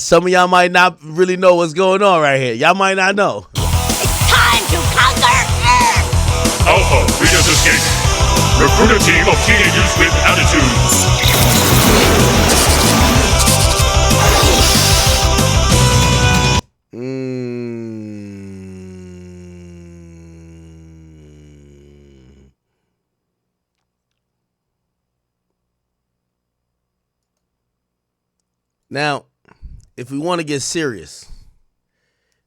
Some of y'all might not really know what's going on right here. Y'all might not know. It's time to conquer Earth! Alpha, Leaders Escape. Recruit a team of teenagers with attitudes. Now, if we want to get serious,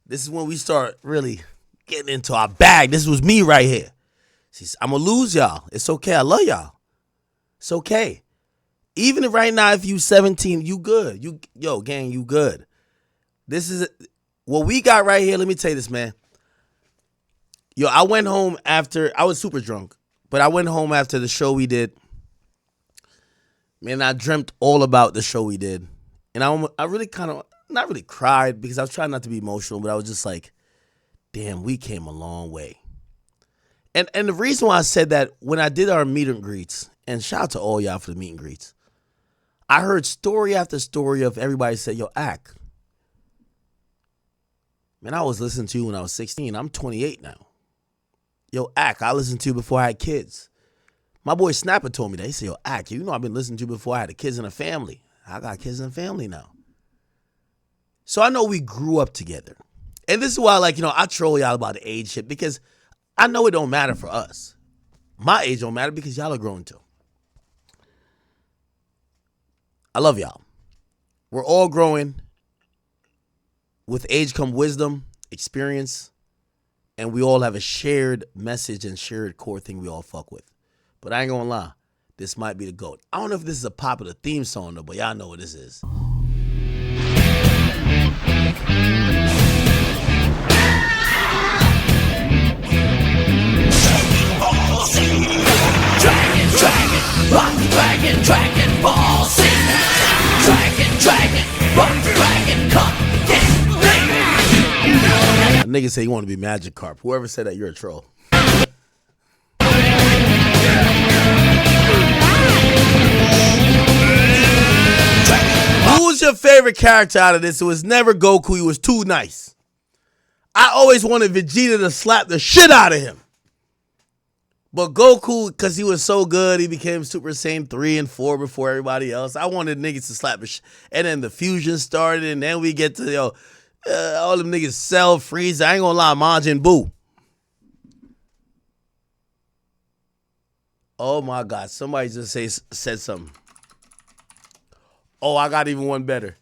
this is when we start really getting into our bag. This was me right here. See, I'm going to lose y'all. It's okay. I love y'all. It's okay. Even if right now, if you 17, you good. Yo, gang, you good. This is what we got right here. Let me tell you this, man. Yo, I went home after, I was super drunk, but I went home after the show we did. Man, I dreamt all about the show we did. And I really kind of, not really cried because I was trying not to be emotional, but I was just like, damn, we came a long way. And the reason why I said that, when I did our meet and greets, and shout out to all y'all for the meet and greets, I heard story after story of everybody say, yo, Ak, man, I was listening to you when I was 16. I'm 28 now. Yo, Ak, I listened to you before I had kids. My boy Snapper told me that. He said, yo, Ak, you know I've been listening to you before I had the kids and a family. I got kids and family now. So I know we grew up together. And this is why, I troll y'all about the age shit, because I know it don't matter for us. My age don't matter because y'all are growing too. I love y'all. We're all growing. With age come wisdom, experience, and we all have a shared message and shared core thing we all fuck with. But I ain't gonna lie. This might be the GOAT. I don't know if this is a popular theme song, though, but y'all know what this is. Dragon, ball, sing. Dragon, rock, dragon, come, A nigga say you want to be Magic Carp. Whoever said that, you're a troll. Who's your favorite character out of this? It was never Goku. He was too nice. I always wanted Vegeta to slap the shit out of him. But Goku, because he was so good, he became Super Saiyan 3 and 4 before everybody else. I wanted niggas to slap the shit. And then the fusion started, and then we get to, all them niggas Cell, Frieza. I ain't gonna lie, Majin Buu. Oh my God, somebody just said something. Oh, I got even one better.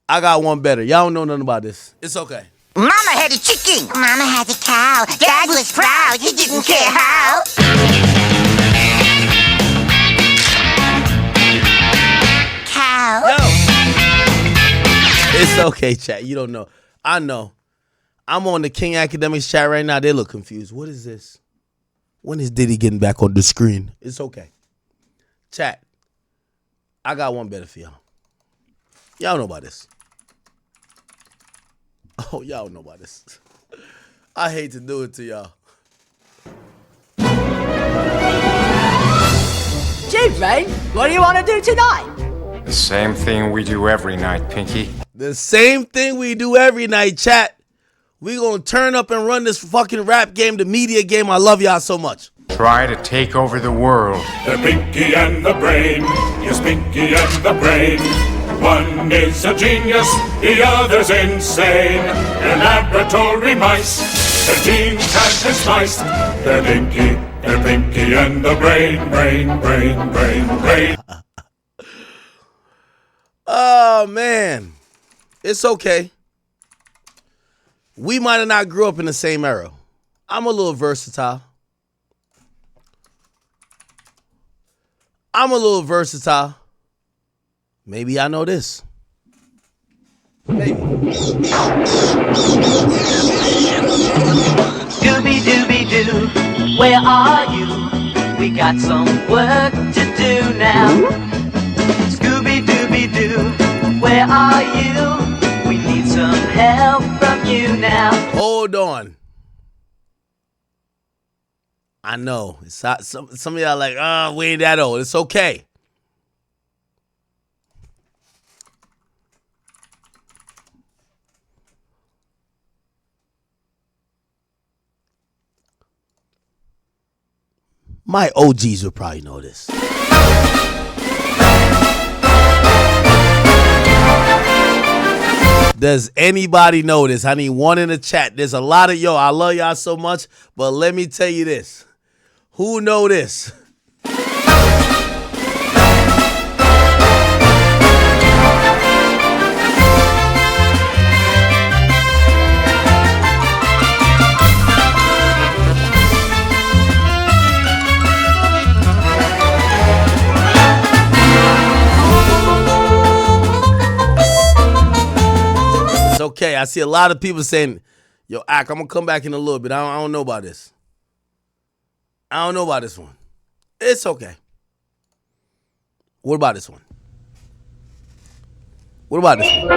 I got one better. Y'all don't know nothing about this. It's okay. Mama had a chicken. Mama had a cow. Dad was proud. He didn't care how. Cow. Yo. It's okay, chat. You don't know. I know. I'm on the King Akademiks chat right now. They look confused. What is this? When is Diddy getting back on the screen? It's okay. Chat. I got one better for y'all. Y'all know about this. Oh, y'all know about this. I hate to do it to y'all. J-Brain, what do you want to do tonight? The same thing we do every night, Pinky. The same thing we do every night, chat. We gonna turn up and run this fucking rap game, the media game. I love y'all so much. Try to take over the world. The Pinky and the Brain. Yes, Pinky and the Brain. One is a genius, the other's insane. They're laboratory mice. Their genes have been sliced. They're Pinky and the Brain. Oh, man. It's okay. We might have not grew up in the same era. I'm a little versatile. Maybe I know this. Maybe. Scooby-Dooby-Doo, where are you? We got some work to do now. Scooby-Dooby-Doo, where are you? We need some help from you now. Hold on. I know. It's not, some of y'all like, we ain't that old. It's okay. My OGs would probably know this. Does anybody know this? I need one in the chat. There's a lot of I love y'all so much, but let me tell you this. Who know this? Okay, I see a lot of people saying, yo, Ak, I'm going to come back in a little bit. I don't know about this. I don't know about this one. It's okay. What about this one? What about this one?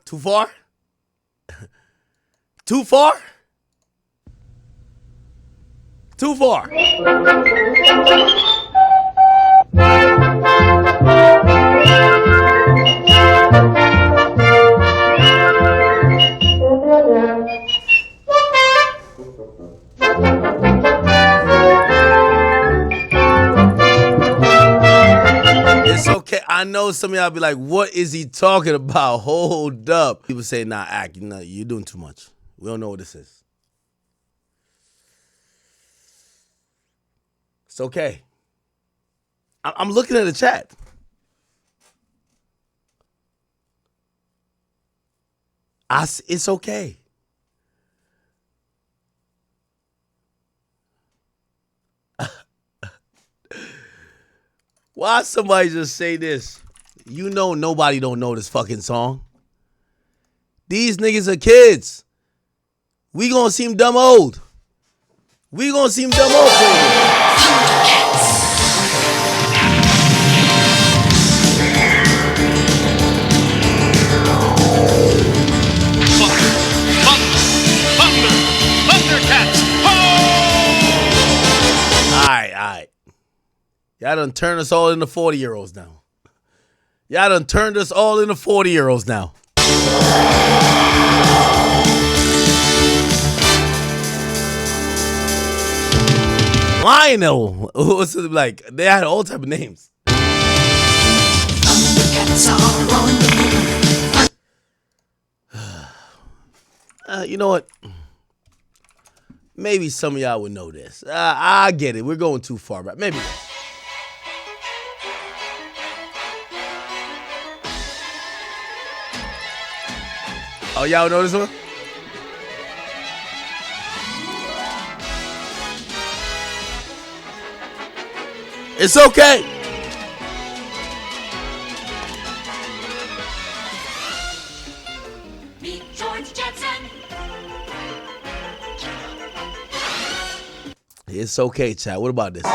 Too far? Too far? Too far. It's okay. I know some of y'all be like, what is he talking about? Hold up. People say, nah, Ak, you're doing too much. We don't know what this is. It's okay. I'm looking at the chat. It's okay. Why somebody just say this? You know nobody don't know this fucking song. These niggas are kids. We gonna seem dumb old. We gonna seem dumb old for you. Alright. Y'all done turned us all into 40-year-olds now. Y'all done turned us all into 40-year-olds now. Lionel. What's it like? They had all type of names. You know what? Maybe some of y'all would know this. I get it. We're going too far back. Maybe. Oh, y'all know this one? It's okay. Meet George Jetson. It's okay, chat. What about this?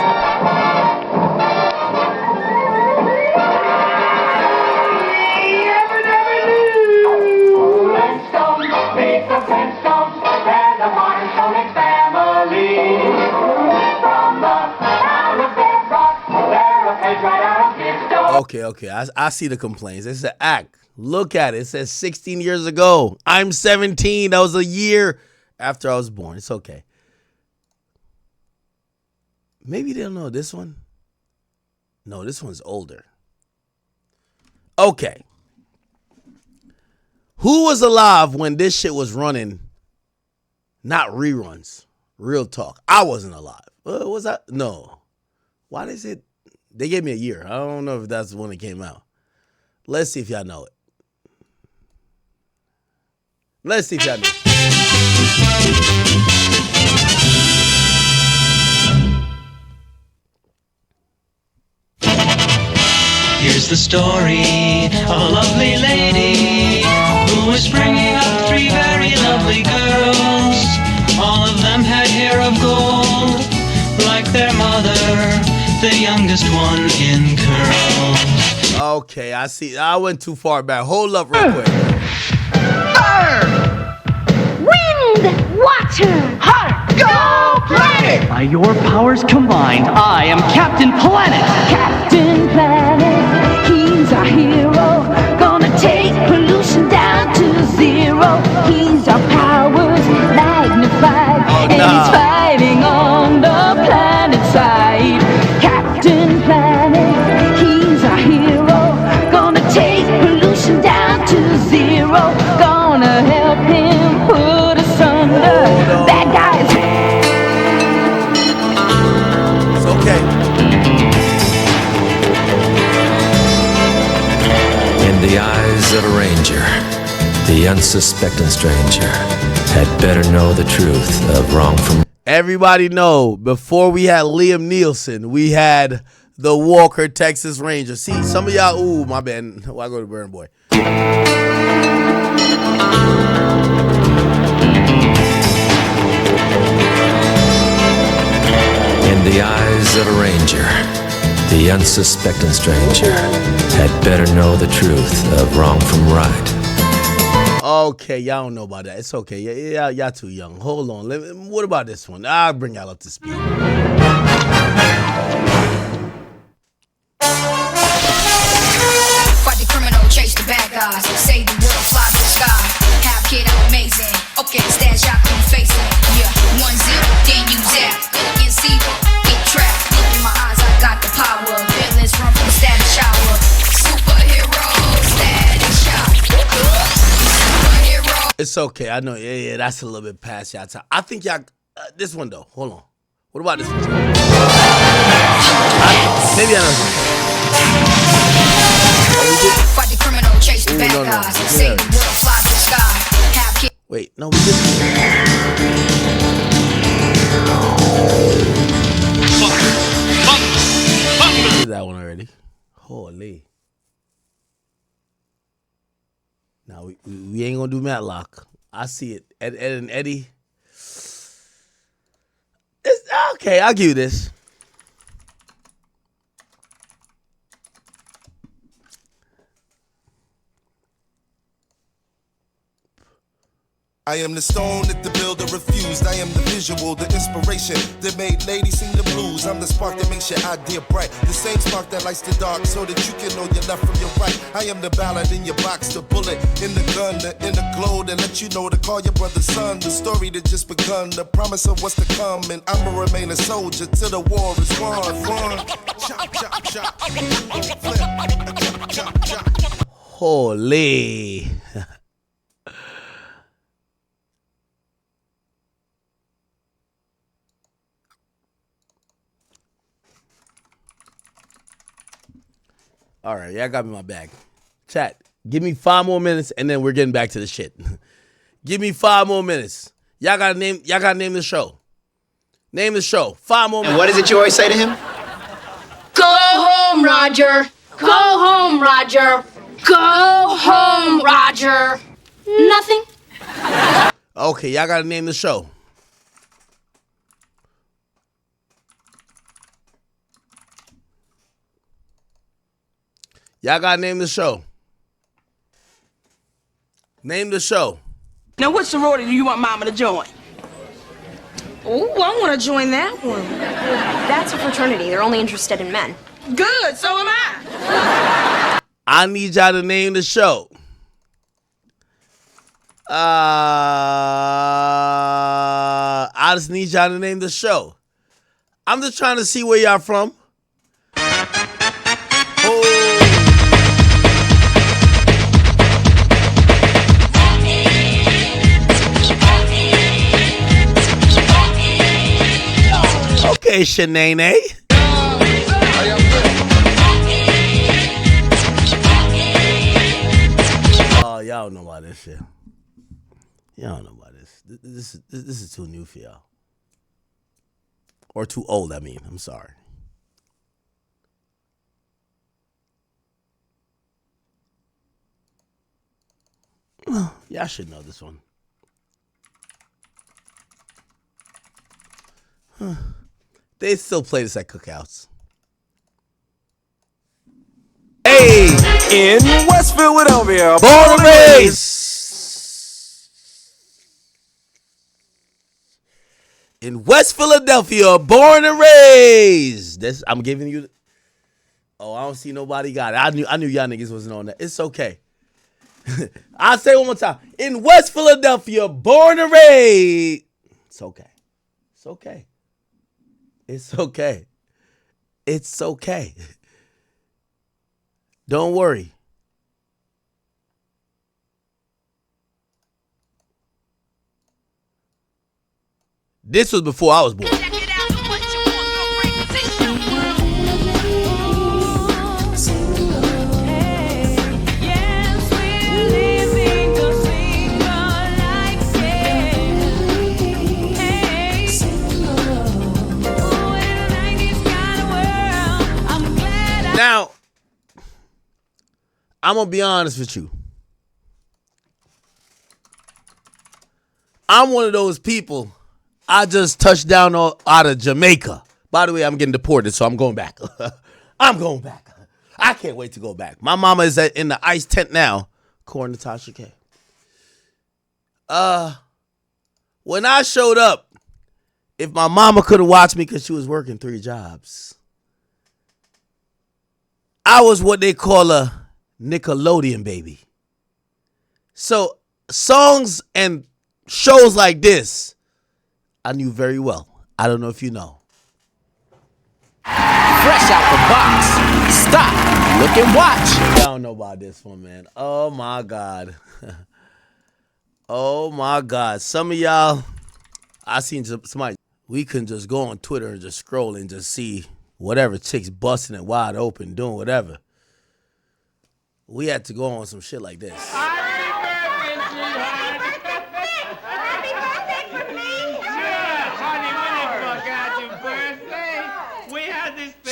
Okay. I see the complaints. It's an act. Look at it. It says 16 years ago. I'm 17. That was a year after I was born. It's okay. Maybe they'll know this one. No, this one's older. Okay. Who was alive when this shit was running? Not reruns. Real talk. I wasn't alive. Was that? No. Why is it? They gave me a year. I don't know if that's when it came out. Let's see if y'all know it. Let's see if y'all know it. Here's the story of a lovely lady who was bringing up three very lovely girls. All of them had hair of gold, like their mother, the youngest one in curls. Okay, I see. I went too far back. Hold up real quick. Fire! Wind! Water! Heart! Go planet! By your powers combined, I am Captain Planet! Captain Planet, he's our hero. Gonna take pollution down to zero. He's our powers magnified. the eyes of a ranger, the unsuspecting stranger had better know the truth of wrong from. Everybody know, before we had Liam Nielsen, we had the Walker Texas Ranger. See, some of y'all, ooh, my bad. Why go to Burn Boy? In the eyes of a ranger, the unsuspecting stranger had better know the truth of wrong from right. Okay, y'all don't know about that. It's okay. Y'all too young. Hold on. What about this one? I'll bring y'all up to speed. Fight the criminal, chase the bad guys. Say the world, fly to the sky. Have kid, I'm amazing. Okay, stash out, I'm facing. Yeah, 1-0, then you zap. Good against evil, get trapped. Look in my eyes, I got the power. Villains run from the static shower. Superhero, static shock. Superhero. It's okay. I know. Yeah, that's a little bit past y'all time. I think y'all. This one though. Hold on. What about this one? Maybe I know. Fight the criminal, chase the bad no. guys. Say the world, fly to the sky. Have kid. Wait, no, we didn't. We did that one already. Holy. Now we ain't gonna do Matlock. I see it. Ed and Eddie. It's okay. I'll give you this. I am the stone that the builder refused. I am the visual, the inspiration that made ladies sing the blues. I'm the spark that makes your idea bright. The same spark that lights the dark so that you can know your left from your right. I am the ballad in your box, the bullet in the gun, the inner glow that let you know to call your brother son. The story that just begun, the promise of what's to come. And I'ma remain a soldier till the war is won. Chop, chop, chop. Flip. Chop, chop, chop. Holy. All right, y'all got me my bag. Chat, give me 5 more minutes and then we're getting back to the shit. Give me 5 more minutes. Y'all gotta name the show. Name the show. 5 more minutes. And what is it you always say to him? Go home, Roger. Go home, Roger. Go home, Roger. Nothing. Okay, y'all gotta name the show. Y'all gotta name the show. Name the show. Now, what sorority do you want Mama to join? Oh, I want to join that one. That's a fraternity. They're only interested in men. Good, so am I. I need y'all to name the show. I just need y'all to name the show. I'm just trying to see where y'all from. Okay, Shanae. Oh, y'all don't know about this shit. Y'all don't know about this. This is too new for y'all. Or too old, I mean. I'm sorry. Y'all should know this one. They still play this at cookouts. Hey! In West Philadelphia, born and raised. In West Philadelphia, born and raised. This I'm giving you. Oh, I don't see nobody got it. I knew y'all niggas wasn't on that. It's okay. I'll say it one more time. In West Philadelphia, born and raised. It's okay. It's okay. It's okay. It's okay. Don't worry. This was before I was born. I'm going to be honest with you. I'm one of those people, I just touched down out of Jamaica. By the way, I'm getting deported, so I'm going back. I'm going back. I can't wait to go back. My mama is in the ICE tent now, according to Tasha K. When I showed up, if my mama could have watched me because she was working 3 jobs, I was what they call a Nickelodeon baby. So songs and shows like this, I knew very well. I don't know if you know. Fresh out the box. Stop, look and watch. Y'all don't know about this one, man. Oh my God. Oh my God. Some of y'all, I seen somebody, we couldn't just go on Twitter and just scroll and just see whatever chicks busting it wide open, doing whatever. We had to go on some shit like this.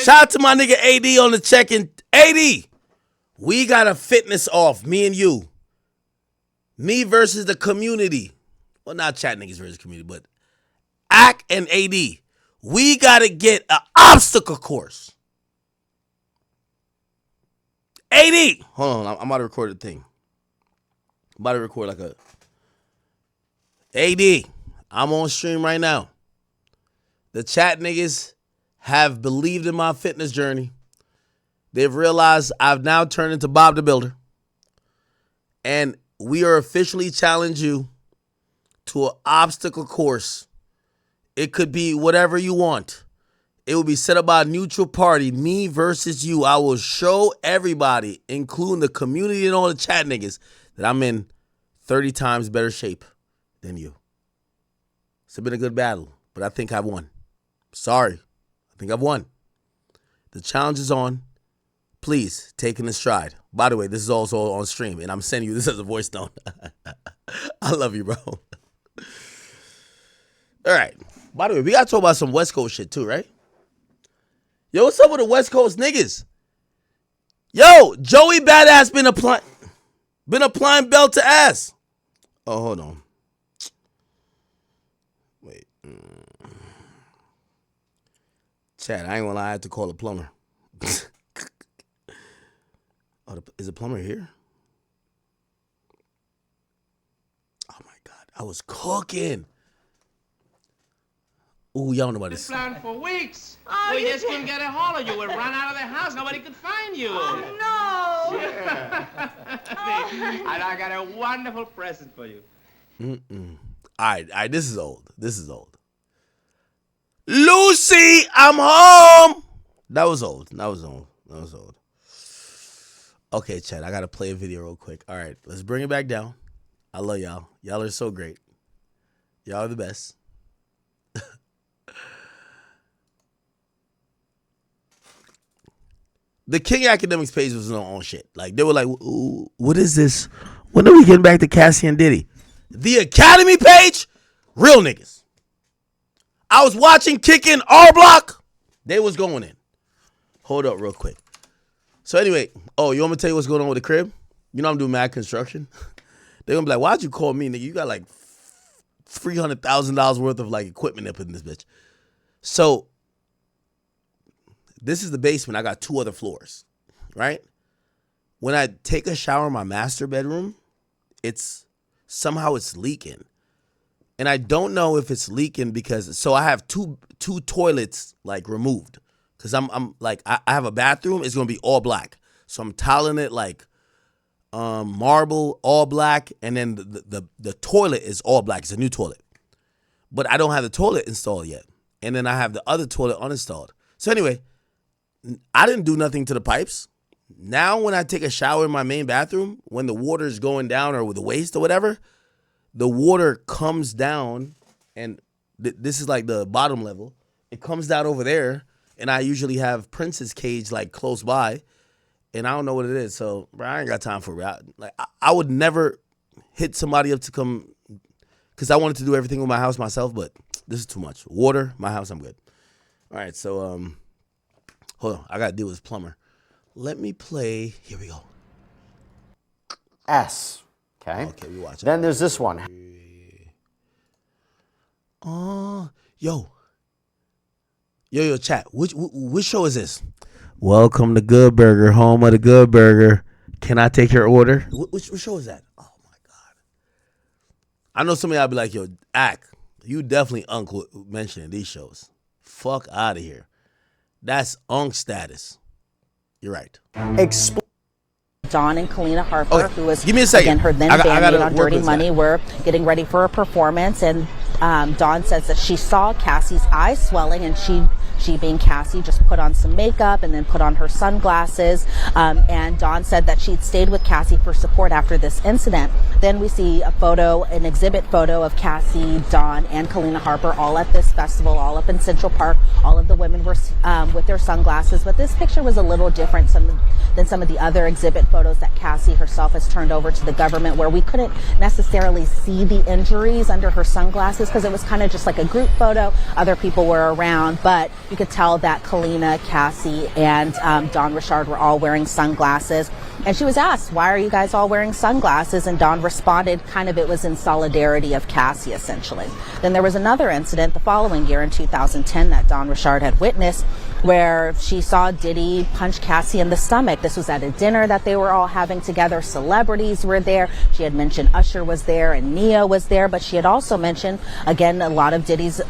Shout out to my nigga AD on the check-in. AD, we got a fitness off, me and you. Me versus the community. Well, not chat niggas versus community, but Ak and AD. We got to get an obstacle course. AD. Hold on, I'm about to record a thing. I'm about to record like a... AD, I'm on stream right now. The chat niggas have believed in my fitness journey. They've realized I've now turned into Bob the Builder. And we are officially challenging you to an obstacle course. It could be whatever you want. It will be set up by a neutral party, me versus you. I will show everybody, including the community and all the chat niggas, that I'm in 30 times better shape than you. It's been a good battle, but I think I've won. Sorry. I think I've won. The challenge is on. Please, take it in stride. By the way, this is also on stream, and I'm sending you this as a voice note. I love you, bro. All right. By the way, we got to talk about some West Coast shit, too, right? Yo, what's up with the West Coast niggas? Yo, Joey Badass been applying belt to ass. Oh, hold on. Wait. Chad, I ain't gonna lie, I had to call a plumber. Oh, is the plumber here? Oh my God, I was cooking. Ooh, y'all know about this. Planned for weeks. We just couldn't get a hold of you. We ran out of the house. Nobody could find you. Oh, no. Yeah. And I got a wonderful present for you. All right, this is old. Lucy, I'm home. That was old. Okay, Chad, I got to play a video real quick. All right, let's bring it back down. I love y'all. Y'all are so great. Y'all are the best. The King Akademiks page was on shit. Like, they were like, what is this? When are we getting back to Cassie and Diddy? The Academy page? Real niggas. I was watching Kick In R Block. They was going in. Hold up real quick. So anyway, you want me to tell you what's going on with the crib? You know I'm doing mad construction. They're going to be like, why'd you call me, nigga? You got like $300,000 worth of like equipment up in this bitch. So this is the basement. I got 2 other floors, right? When I take a shower in my master bedroom, somehow it's leaking. And I don't know if it's leaking because, so I have two toilets like removed. Cause I'm like, I have a bathroom, it's gonna be all black. So I'm tiling it like marble, all black, and then the toilet is all black. It's a new toilet. But I don't have the toilet installed yet. And then I have the other toilet uninstalled. So anyway, I didn't do nothing to the pipes. Now when I take a shower in my main bathroom, when the water is going down or with the waste or whatever, the water comes down, and this is like the bottom level. It comes down over there, and I usually have Prince's cage like close by, and I don't know what it is. So bro, I ain't got time for it. I would never hit somebody up to come, because I wanted to do everything with my house myself, but this is too much. Water, my house, I'm good. All right, so hold on, I gotta deal with this plumber. Let me play. Here we go. S. Okay. Okay, we watch it. Then there's this one. Yo, chat. Which show is this? Welcome to Good Burger, home of the Good Burger. Can I take your order? Which show is that? Oh my God. I know some of y'all be like, yo, you definitely uncle mentioning these shows. Fuck out of here. That's unk status. You're right. Dawn and Kalina Harper, who was, give me a second. Again, her then bandmate on Dirty Money, were getting ready for a performance, and Dawn says that she saw Cassie's eyes swelling, and she being Cassie, just put on some makeup and then put on her sunglasses. And Dawn said that she'd stayed with Cassie for support after this incident. Then we see an exhibit photo of Cassie, Dawn, and Kalina Harper all at this festival, all up in Central Park. All of the women were with their sunglasses, but this picture was a little different than some of the other exhibit photos that Cassie herself has turned over to the government, where we couldn't necessarily see the injuries under her sunglasses because it was kind of just like a group photo. Other people were around, but you could tell that Kalina, Cassie, and Dawn Richard were all wearing sunglasses. And she was asked, why are you guys all wearing sunglasses? And Dawn responded, it was in solidarity of Cassie, essentially. Then there was another incident the following year in 2010 that Dawn Richard had witnessed, where she saw Diddy punch Cassie in the stomach. This was at a dinner that they were all having together. Celebrities were there. She had mentioned Usher was there and Nia was there, but she had also mentioned, again, a lot of Diddy's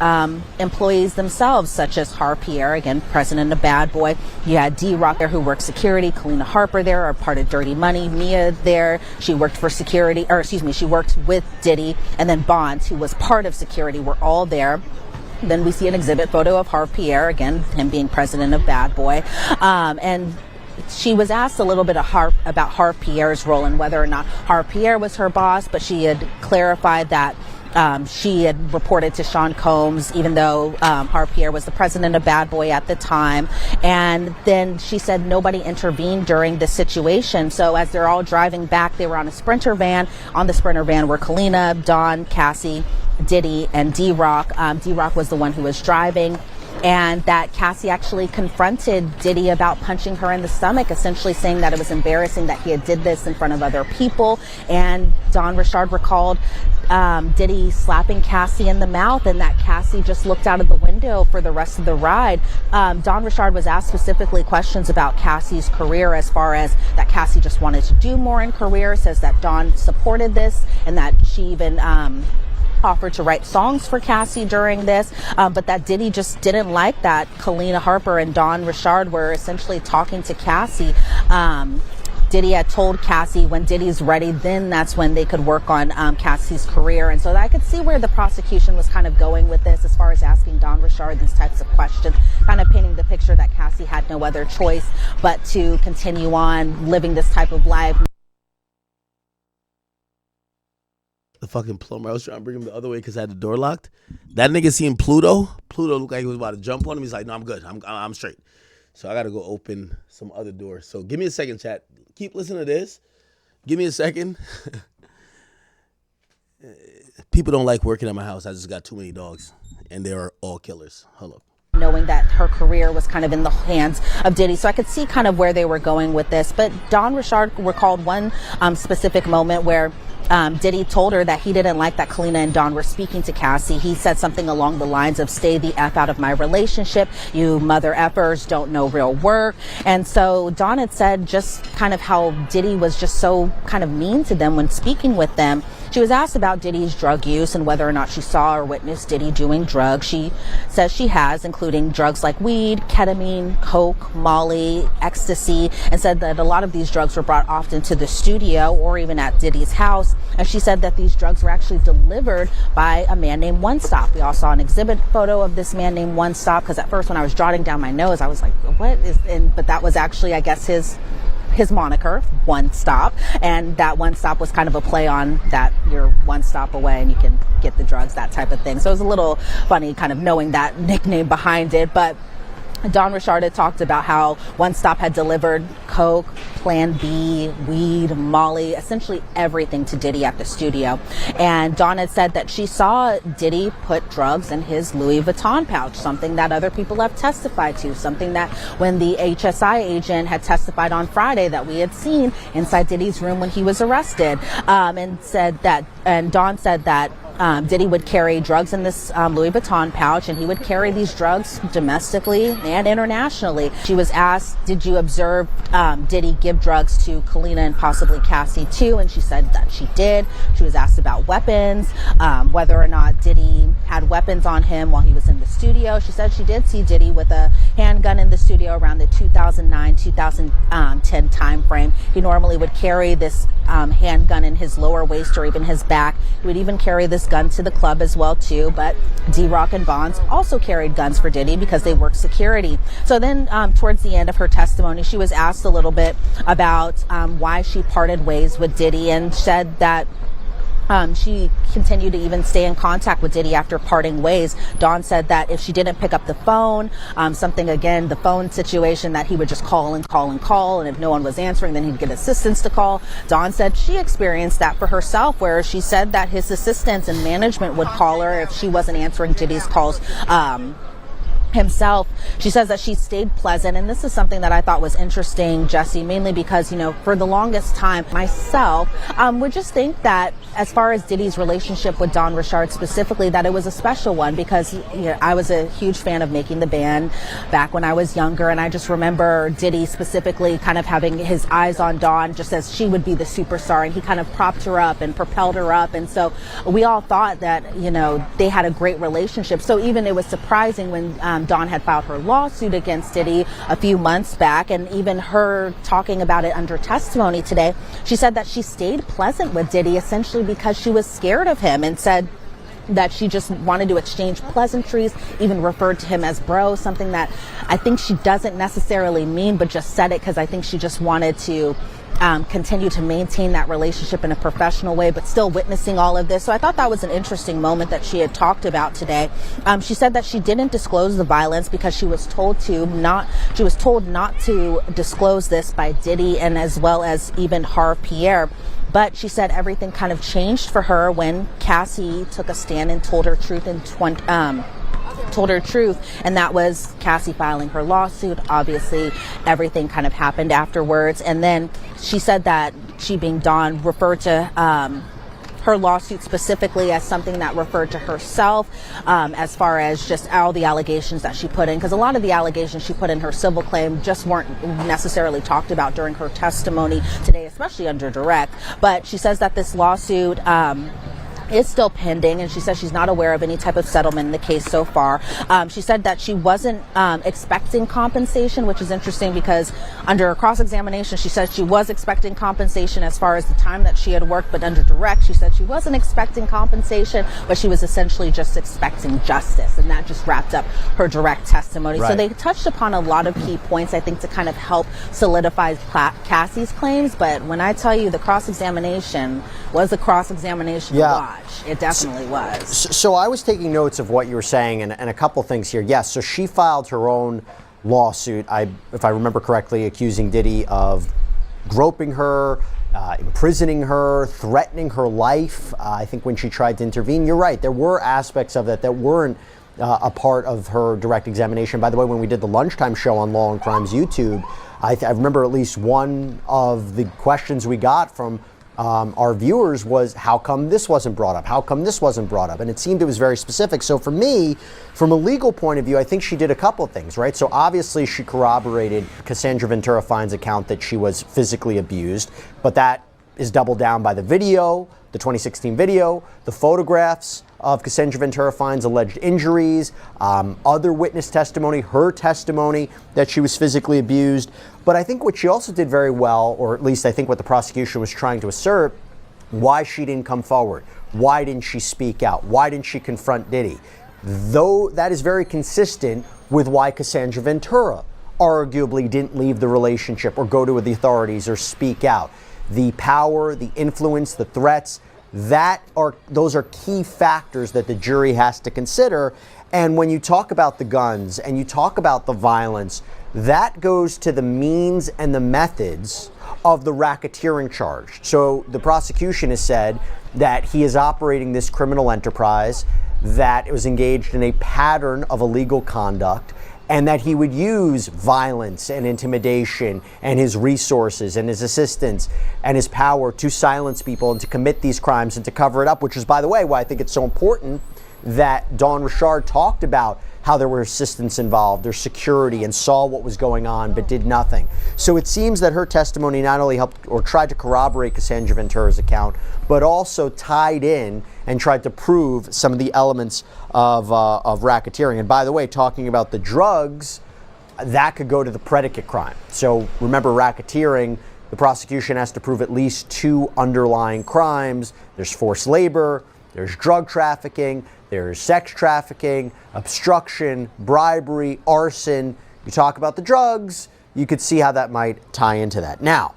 employees themselves, such as Har Pierre, again, president of Bad Boy. You had D-Rock there, who worked security. Kalina Harper there, a part of Dirty Money. Nia there, she worked for security, she worked with Diddy. And then Bonds, who was part of security, were all there. Then we see an exhibit photo of Har Pierre, again, him being president of Bad Boy. And she was asked a little bit about Har Pierre's role and whether or not Har Pierre was her boss, but she had clarified that she had reported to Sean Combs, even though Har Pierre was the president of Bad Boy at the time. And then she said nobody intervened during the situation. So as they're all driving back, they were on a Sprinter van. On the Sprinter van were Kalina, Dawn, Cassie, Diddy, and D-Rock. D-Rock was the one who was driving. And that Cassie actually confronted Diddy about punching her in the stomach, essentially saying that it was embarrassing that he had did this in front of other people. And Dawn Richard recalled Diddy slapping Cassie in the mouth, and that Cassie just looked out of the window for the rest of the ride. Dawn Richard was asked specifically questions about Cassie's career, as far as that Cassie just wanted to do more in career, says that Dawn supported this, and that she even offered to write songs for Cassie during this, but that Diddy just didn't like that Kalina Harper and Dawn Richard were essentially talking to Cassie. Diddy had told Cassie when Diddy's ready, then that's when they could work on Cassie's career. And so I could see where the prosecution was kind of going with this, as far as asking Dawn Richard these types of questions, kind of painting the picture that Cassie had no other choice but to continue on living this type of life. The fucking plumber, I was trying to bring him the other way because I had the door locked. That nigga seen Pluto. Pluto looked like he was about to jump on him. He's like, no, I'm good. I'm straight. So I got to go open some other doors. So give me a second, chat. Keep listening to this. Give me a second. People don't like working at my house. I just got too many dogs, and they are all killers. Hold up. Knowing that her career was kind of in the hands of Diddy. So I could see kind of where they were going with this. But Dawn Richard recalled one specific moment where Diddy told her that he didn't like that Kalina and Dawn were speaking to Cassie. He said something along the lines of, stay the F out of my relationship. You mother effers don't know real work. And so Dawn had said just kind of how Diddy was just so kind of mean to them when speaking with them. She was asked about Diddy's drug use and whether or not she saw or witnessed Diddy doing drugs. She says she has, including drugs like weed, ketamine, coke, Molly, ecstasy, and said that a lot of these drugs were brought often to the studio or even at Diddy's house. And she said that these drugs were actually delivered by a man named One Stop. We all saw an exhibit photo of this man named One Stop, because at first when I was jotting down my notes, I was like, what is, but that was actually, I guess, his moniker, One Stop. And that One Stop was kind of a play on that you're one stop away and you can get the drugs, that type of thing. So it was a little funny kind of knowing that nickname behind it. But Don Richard had talked about how One Stop had delivered coke, Plan B, weed, Molly, essentially everything to Diddy at the studio. And Dawn had said that she saw Diddy put drugs in his Louis Vuitton pouch, something that other people have testified to, something that when the HSI agent had testified on Friday that we had seen inside Diddy's room when he was arrested, and Dawn said that Diddy would carry drugs in this Louis Vuitton pouch, and he would carry these drugs domestically and internationally. She was asked, did you observe Diddy give drugs to Kalina and possibly Cassie too? And she said that she did. She was asked about weapons, whether or not Diddy had weapons on him while he was in the studio. She said she did see Diddy with a handgun in the studio around the 2009-2010 time frame. He normally would carry this handgun in his lower waist or even his back. He would even carry this gun to the club as well too, but D-Rock and Bonds also carried guns for Diddy because they worked security. So then towards the end of her testimony, she was asked a little bit about why she parted ways with Diddy, and said that she continued to even stay in contact with Diddy after parting ways. Dawn said that if she didn't pick up the phone, the phone situation, that he would just call and call and call, and if no one was answering, then he'd get assistants to call. Dawn said she experienced that for herself, where she said that his assistants and management would call her if she wasn't answering Diddy's calls himself. She says that she stayed pleasant, and this is something that I thought was interesting, Jesse, mainly because, for the longest time, myself would just think that as far as Diddy's relationship with Don Richard specifically, that it was a special one, because I was a huge fan of Making the Band back when I was younger, and I just remember Diddy specifically kind of having his eyes on Dawn just as she would be the superstar, and he kind of propped her up and propelled her up, and so we all thought that they had a great relationship. So even it was surprising when Dawn had filed her lawsuit against Diddy a few months back, and even her talking about it under testimony today, she said that she stayed pleasant with Diddy essentially because she was scared of him, and said that she just wanted to exchange pleasantries, even referred to him as bro, something that I think she doesn't necessarily mean, but just said it because I think she just wanted to continue to maintain that relationship in a professional way, but still witnessing all of this. So I thought that was an interesting moment that she had talked about today. She said that she didn't disclose the violence because she was told not to disclose this by Diddy and as well as even Harve Pierre. But she said everything kind of changed for her when Cassie took a stand and told her truth and that was Cassie filing her lawsuit. Obviously, everything kind of happened afterwards. And then she said that she, being Dawn, referred to her lawsuit specifically as something that referred to herself, as far as just all the allegations that she put in, because a lot of the allegations she put in her civil claim just weren't necessarily talked about during her testimony today, especially under direct. But she says that this lawsuit is still pending, and she says she's not aware of any type of settlement in the case so far. She said that she wasn't expecting compensation, which is interesting because under a cross-examination, she said she was expecting compensation as far as the time that she had worked, but under direct, she said she wasn't expecting compensation, but she was essentially just expecting justice, and that just wrapped up her direct testimony. Right. So they touched upon a lot of key points, I think, to kind of help solidify Cassie's claims, but when I tell you the cross-examination was a cross-examination to watch. It definitely was. So I was taking notes of what you were saying, and a couple things here. Yes, so she filed her own lawsuit, if I remember correctly, accusing Diddy of groping her, imprisoning her, threatening her life. I think when she tried to intervene, you're right, there were aspects of that weren't a part of her direct examination. By the way, when we did the lunchtime show on Law and Crimes YouTube, I remember at least one of the questions we got from our viewers was, how come this wasn't brought up? How come this wasn't brought up? And it seemed it was very specific. So for me, from a legal point of view, I think she did a couple of things, right? So obviously she corroborated Cassandra Ventura Fine's account that she was physically abused, but that is doubled down by the video, the 2016 video, the photographs of Cassandra Ventura Fine's alleged injuries, other witness testimony, her testimony that she was physically abused. But I think what she also did very well, or at least I think what the prosecution was trying to assert, why she didn't come forward. Why didn't she speak out? Why didn't she confront Diddy? Though that is very consistent with why Cassandra Ventura arguably didn't leave the relationship or go to the authorities or speak out. The power, the influence, the threats, those are key factors that the jury has to consider. And when you talk about the guns and you talk about the violence, that goes to the means and the methods of the racketeering charge. So the prosecution has said that he is operating this criminal enterprise, that it was engaged in a pattern of illegal conduct, and that he would use violence and intimidation and his resources and his assistance and his power to silence people and to commit these crimes and to cover it up, which is, by the way, why I think it's so important that Dawn Richard talked about how there were assistants involved, their security, and saw what was going on but did nothing. So it seems that her testimony not only helped or tried to corroborate Cassandra Ventura's account, but also tied in and tried to prove some of the elements of racketeering. And by the way, talking about the drugs, that could go to the predicate crime. So remember, racketeering, the prosecution has to prove at least 2 underlying crimes. There's forced labor, there's drug trafficking, there's sex trafficking, obstruction, bribery, arson. You talk about the drugs, you could see how that might tie into that. Now,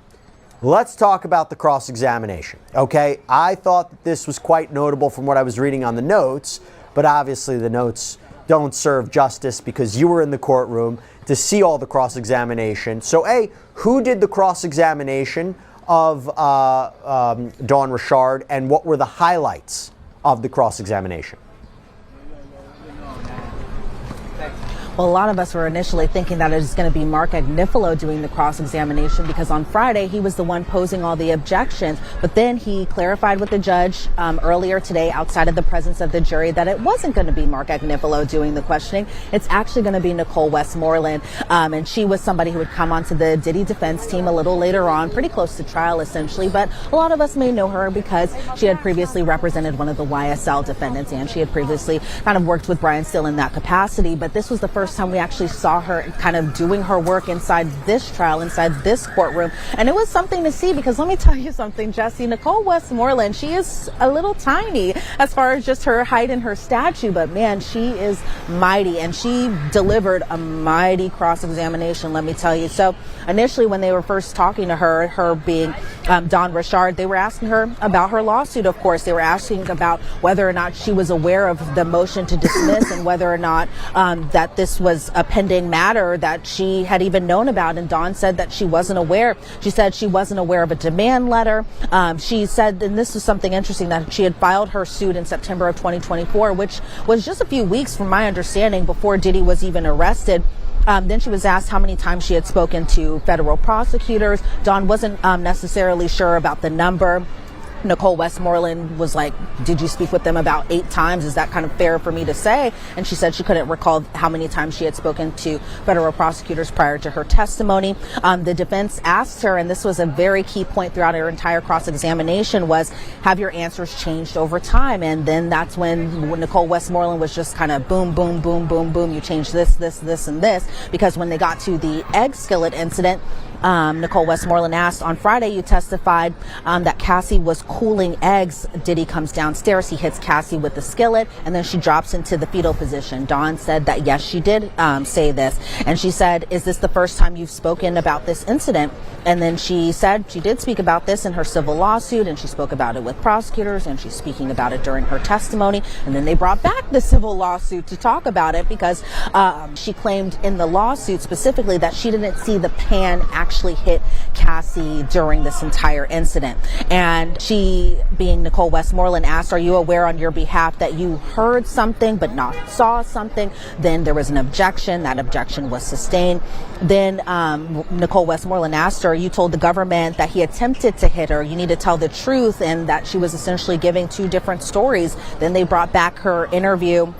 let's talk about the cross-examination, okay? I thought that this was quite notable from what I was reading on the notes, but obviously the notes don't serve justice because you were in the courtroom to see all the cross-examination. So, A, who did the cross-examination of Dawn Richard, and what were the highlights of the cross-examination? Well, a lot of us were initially thinking that it was going to be Mark Agnifilo doing the cross-examination because on Friday he was the one posing all the objections. But then he clarified with the judge earlier today outside of the presence of the jury that it wasn't going to be Mark Agnifilo doing the questioning. It's actually going to be Nicole Westmoreland. And she was somebody who would come onto the Diddy defense team a little later on, pretty close to trial essentially. But a lot of us may know her because she had previously represented one of the YSL defendants and she had previously kind of worked with Brian Steele in that capacity. But this was the first time we actually saw her kind of doing her work inside this trial, inside this courtroom. And it was something to see because let me tell you something, Jesse, Nicole Westmoreland, she is a little tiny as far as just her height and her stature, but man, she is mighty and she delivered a mighty cross-examination, let me tell you. So initially when they were first talking to her being Dawn Richard, they were asking her about her lawsuit, of course. They were asking about whether or not she was aware of the motion to dismiss and whether or not that this was a pending matter that she had even known about. And Dawn said that she wasn't aware. She said she wasn't aware of a demand letter. She said, and this was something interesting, that she had filed her suit in September of 2024, which was just a few weeks, from my understanding, before Diddy was even arrested. Then she was asked how many times she had spoken to federal prosecutors. Dawn wasn't necessarily sure about the number. Nicole Westmoreland was like, did you speak with them about 8 times? Is that kind of fair for me to say? And she said she couldn't recall how many times she had spoken to federal prosecutors prior to her testimony. The defense asked her, and this was a very key point throughout her entire cross-examination, was, have your answers changed over time? And then that's when Nicole Westmoreland was just kind of boom, boom, boom, boom, boom. You changed this, this, this, and this. Because when they got to the egg skillet incident, Nicole Westmoreland asked, on Friday you testified that Cassie was cooling eggs. Diddy comes downstairs, he hits Cassie with the skillet, and then she drops into the fetal position. Dawn said that yes, she did say this. And she said, is this the first time you've spoken about this incident? And then she said she did speak about this in her civil lawsuit, and she spoke about it with prosecutors, and she's speaking about it during her testimony. And then they brought back the civil lawsuit to talk about it because she claimed in the lawsuit specifically that she didn't see the pan actually hit Cassie during this entire incident. And she, being Nicole Westmoreland, asked, are you aware on your behalf that you heard something but not saw something? Then there was an objection. That objection was sustained. Then Nicole Westmoreland asked her, you told the government that he attempted to hit her. You need to tell the truth, and that she was essentially giving 2 different stories. Then they brought back her interview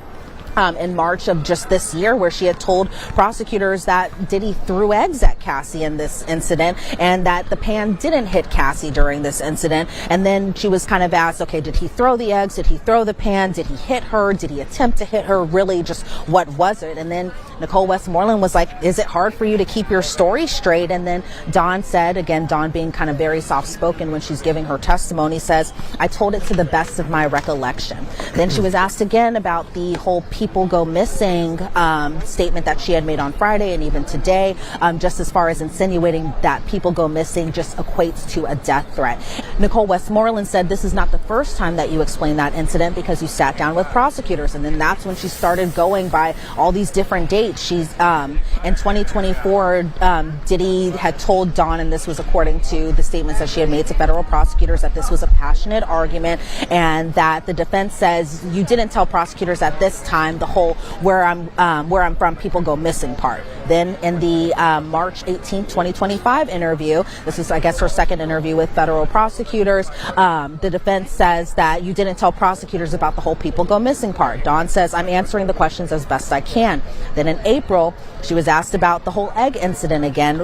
in March of just this year, where she had told prosecutors that Diddy threw eggs at Cassie in this incident and that the pan didn't hit Cassie during this incident. And then she was kind of asked, okay, did he throw the eggs? Did he throw the pan? Did he hit her? Did he attempt to hit her? Really, just what was it? And then Nicole Westmoreland was like, is it hard for you to keep your story straight? And then Dawn said, again, Dawn being kind of very soft-spoken when she's giving her testimony, says, I told it to the best of my recollection. Then she was asked again about the whole people go missing statement that she had made on Friday and even today, just as far as insinuating that people go missing just equates to a death threat. Nicole Westmoreland said, this is not the first time that you explained that incident because you sat down with prosecutors. And then that's when she started going by all these different dates. She's in 2024, Diddy had told Dawn, and this was according to the statements that she had made to federal prosecutors, that this was a passionate argument and that the defense says you didn't tell prosecutors at this time the whole where I'm from people go missing part. Then in the March 18, 2025 interview, this is, I guess, her second interview with federal prosecutors, the defense says that you didn't tell prosecutors about the whole people go missing part. Dawn says, I'm answering the questions as best I can. Then in April, she was asked about the whole egg incident again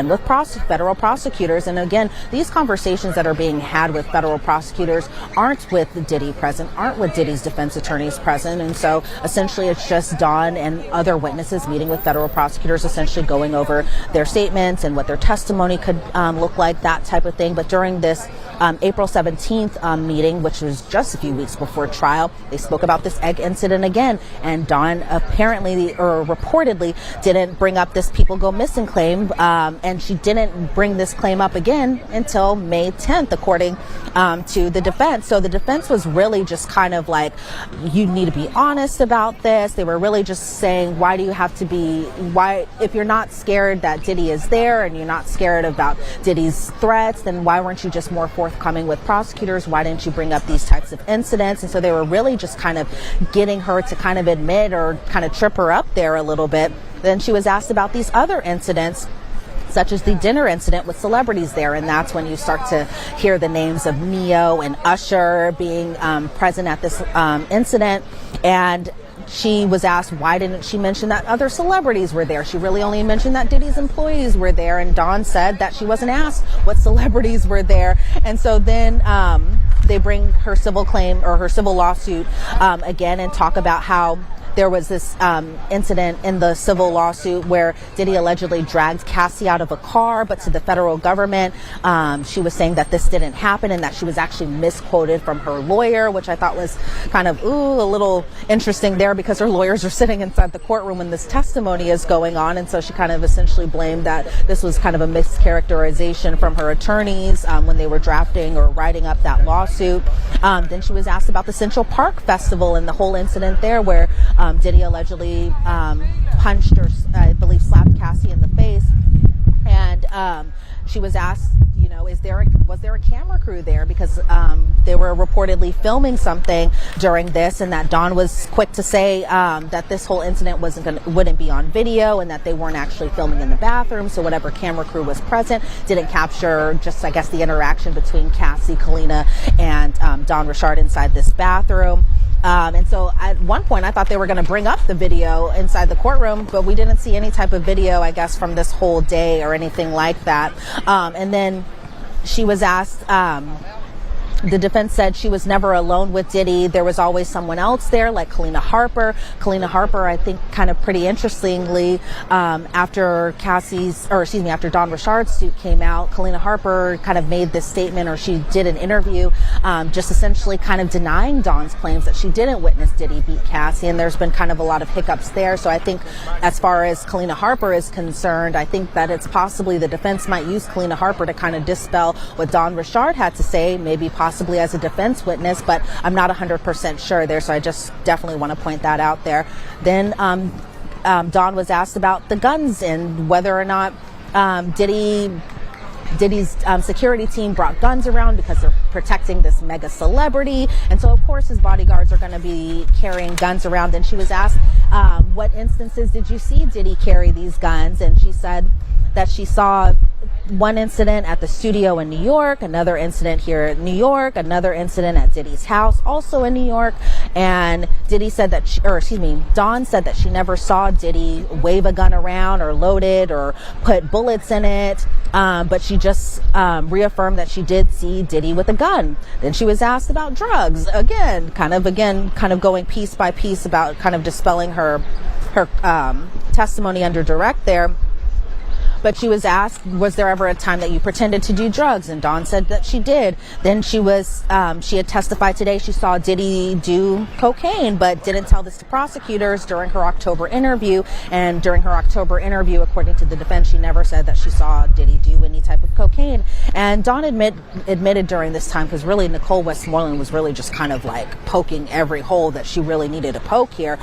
with federal prosecutors. And again, these conversations that are being had with federal prosecutors aren't with Diddy present, aren't with Diddy's defense attorneys present. And so essentially it's just Dawn and other witnesses meeting with federal prosecutors, essentially going over their statements and what their testimony could look like, that type of thing. But during this April 17th meeting, which was just a few weeks before trial, they spoke about this egg incident again. And Dawn apparently or reportedly didn't bring up this people go missing claim. And she didn't bring this claim up again until May 10th, according to the defense. So the defense was really just kind of like, you need to be honest about this. They were really just saying, why do you have to be, why, if you're not scared that Diddy is there and you're not scared about Diddy's threats, then why weren't you just more forthcoming with prosecutors? Why didn't you bring up these types of incidents? And so they were really just kind of getting her to kind of admit or kind of trip her up there a little bit. Then she was asked about these other incidents, such as the dinner incident with celebrities there. And that's when you start to hear the names of Neo and Usher being present at this incident. And she was asked, why didn't she mention that other celebrities were there? She really only mentioned that Diddy's employees were there. And Dawn said that she wasn't asked what celebrities were there. And so then they bring her civil claim or her civil lawsuit again and talk about how there was this incident in the civil lawsuit where Diddy allegedly dragged Cassie out of a car, but to the federal government, she was saying that this didn't happen and that she was actually misquoted from her lawyer, which I thought was kind of, a little interesting there because her lawyers are sitting inside the courtroom when this testimony is going on. And so she kind of essentially blamed that this was kind of a mischaracterization from her attorneys when they were drafting or writing up that lawsuit. Then she was asked about the Central Park Festival and the whole incident there where Diddy allegedly punched or I believe slapped Cassie in the face. And she was asked, was there a camera crew there? Because they were reportedly filming something during this, and that Dawn was quick to say that this whole incident wouldn't be on video and that they weren't actually filming in the bathroom. So whatever camera crew was present didn't capture just, I guess, the interaction between Cassie, Kalina, and Dawn Richard inside this bathroom. And so at one point I thought they were going to bring up the video inside the courtroom, but we didn't see any type of video, I guess, from this whole day or anything like that. And then she was asked, the defense said she was never alone with Diddy. There was always someone else there, like Kalina Harper. Kalina Harper, I think, kind of pretty interestingly, after Dawn Richard's suit came out, Kalina Harper kind of made this statement, or she did an interview, just essentially kind of denying Dawn's claims that she didn't witness Diddy beat Cassie. And there's been kind of a lot of hiccups there. So I think as far as Kalina Harper is concerned, I think that it's possibly the defense might use Kalina Harper to kind of dispel what Dawn Richard had to say, maybe possibly as a defense witness, but I'm not 100% sure there, so I just definitely want to point that out there. Then Dawn was asked about the guns and whether or not Diddy's security team brought guns around because they're protecting this mega celebrity, and so of course his bodyguards are going to be carrying guns around. And she was asked, what instances did you see Diddy carry these guns? And she said that she saw one incident at the studio in New York, another incident here in New York, another incident at Diddy's house, also in New York. And Dawn said that she never saw Diddy wave a gun around or load it or put bullets in it. But she just reaffirmed that she did see Diddy with a gun. Then she was asked about drugs, kind of going piece by piece about kind of dispelling her her testimony under direct there. But she was asked, was there ever a time that you pretended to do drugs? And Dawn said that she did. Then she had testified today she saw Diddy do cocaine, but didn't tell this to prosecutors during her October interview. And during her October interview, according to the defense, she never said that she saw Diddy do any type of cocaine. And Dawn admitted during this time, because really Nicole Westmoreland was really just kind of like poking every hole that she really needed to poke here.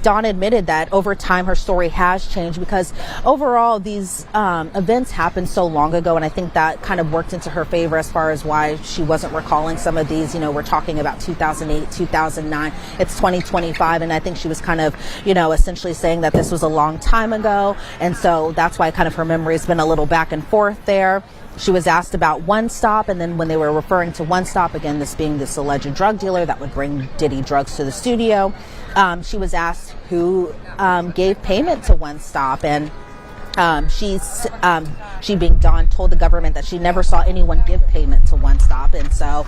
Dawn admitted that over time her story has changed because overall these events happened so long ago, and I think that kind of worked into her favor as far as why she wasn't recalling some of these. You know, we're talking about 2008, 2009, it's 2025, and I think she was kind of, you know, essentially saying that this was a long time ago, and so that's why kind of her memory has been a little back and forth there. She was asked about One Stop, and then when they were referring to One Stop, again, this being this alleged drug dealer that would bring Diddy drugs to the studio, she was asked who gave payment to One Stop, and she being Dawn told the government that she never saw anyone give payment to One Stop, and so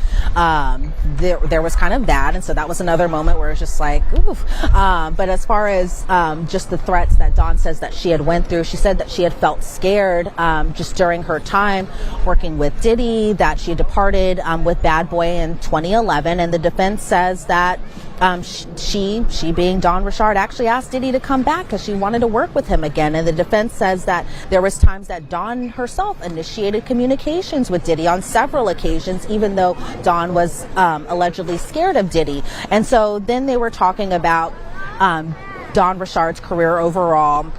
there was kind of that, and so that was another moment where it was just like, oof. But as far as just the threats that Dawn says that she had went through, she said that she had felt scared just during her time working with Diddy, that she departed with Bad Boy in 2011, and the defense says that she being Dawn Richard actually asked Diddy to come back because she wanted to work with him again. And the defense says that there was times that Dawn herself initiated communications with Diddy on several occasions, even though Dawn was allegedly scared of Diddy. And so then they were talking about Dawn Richard's career overall,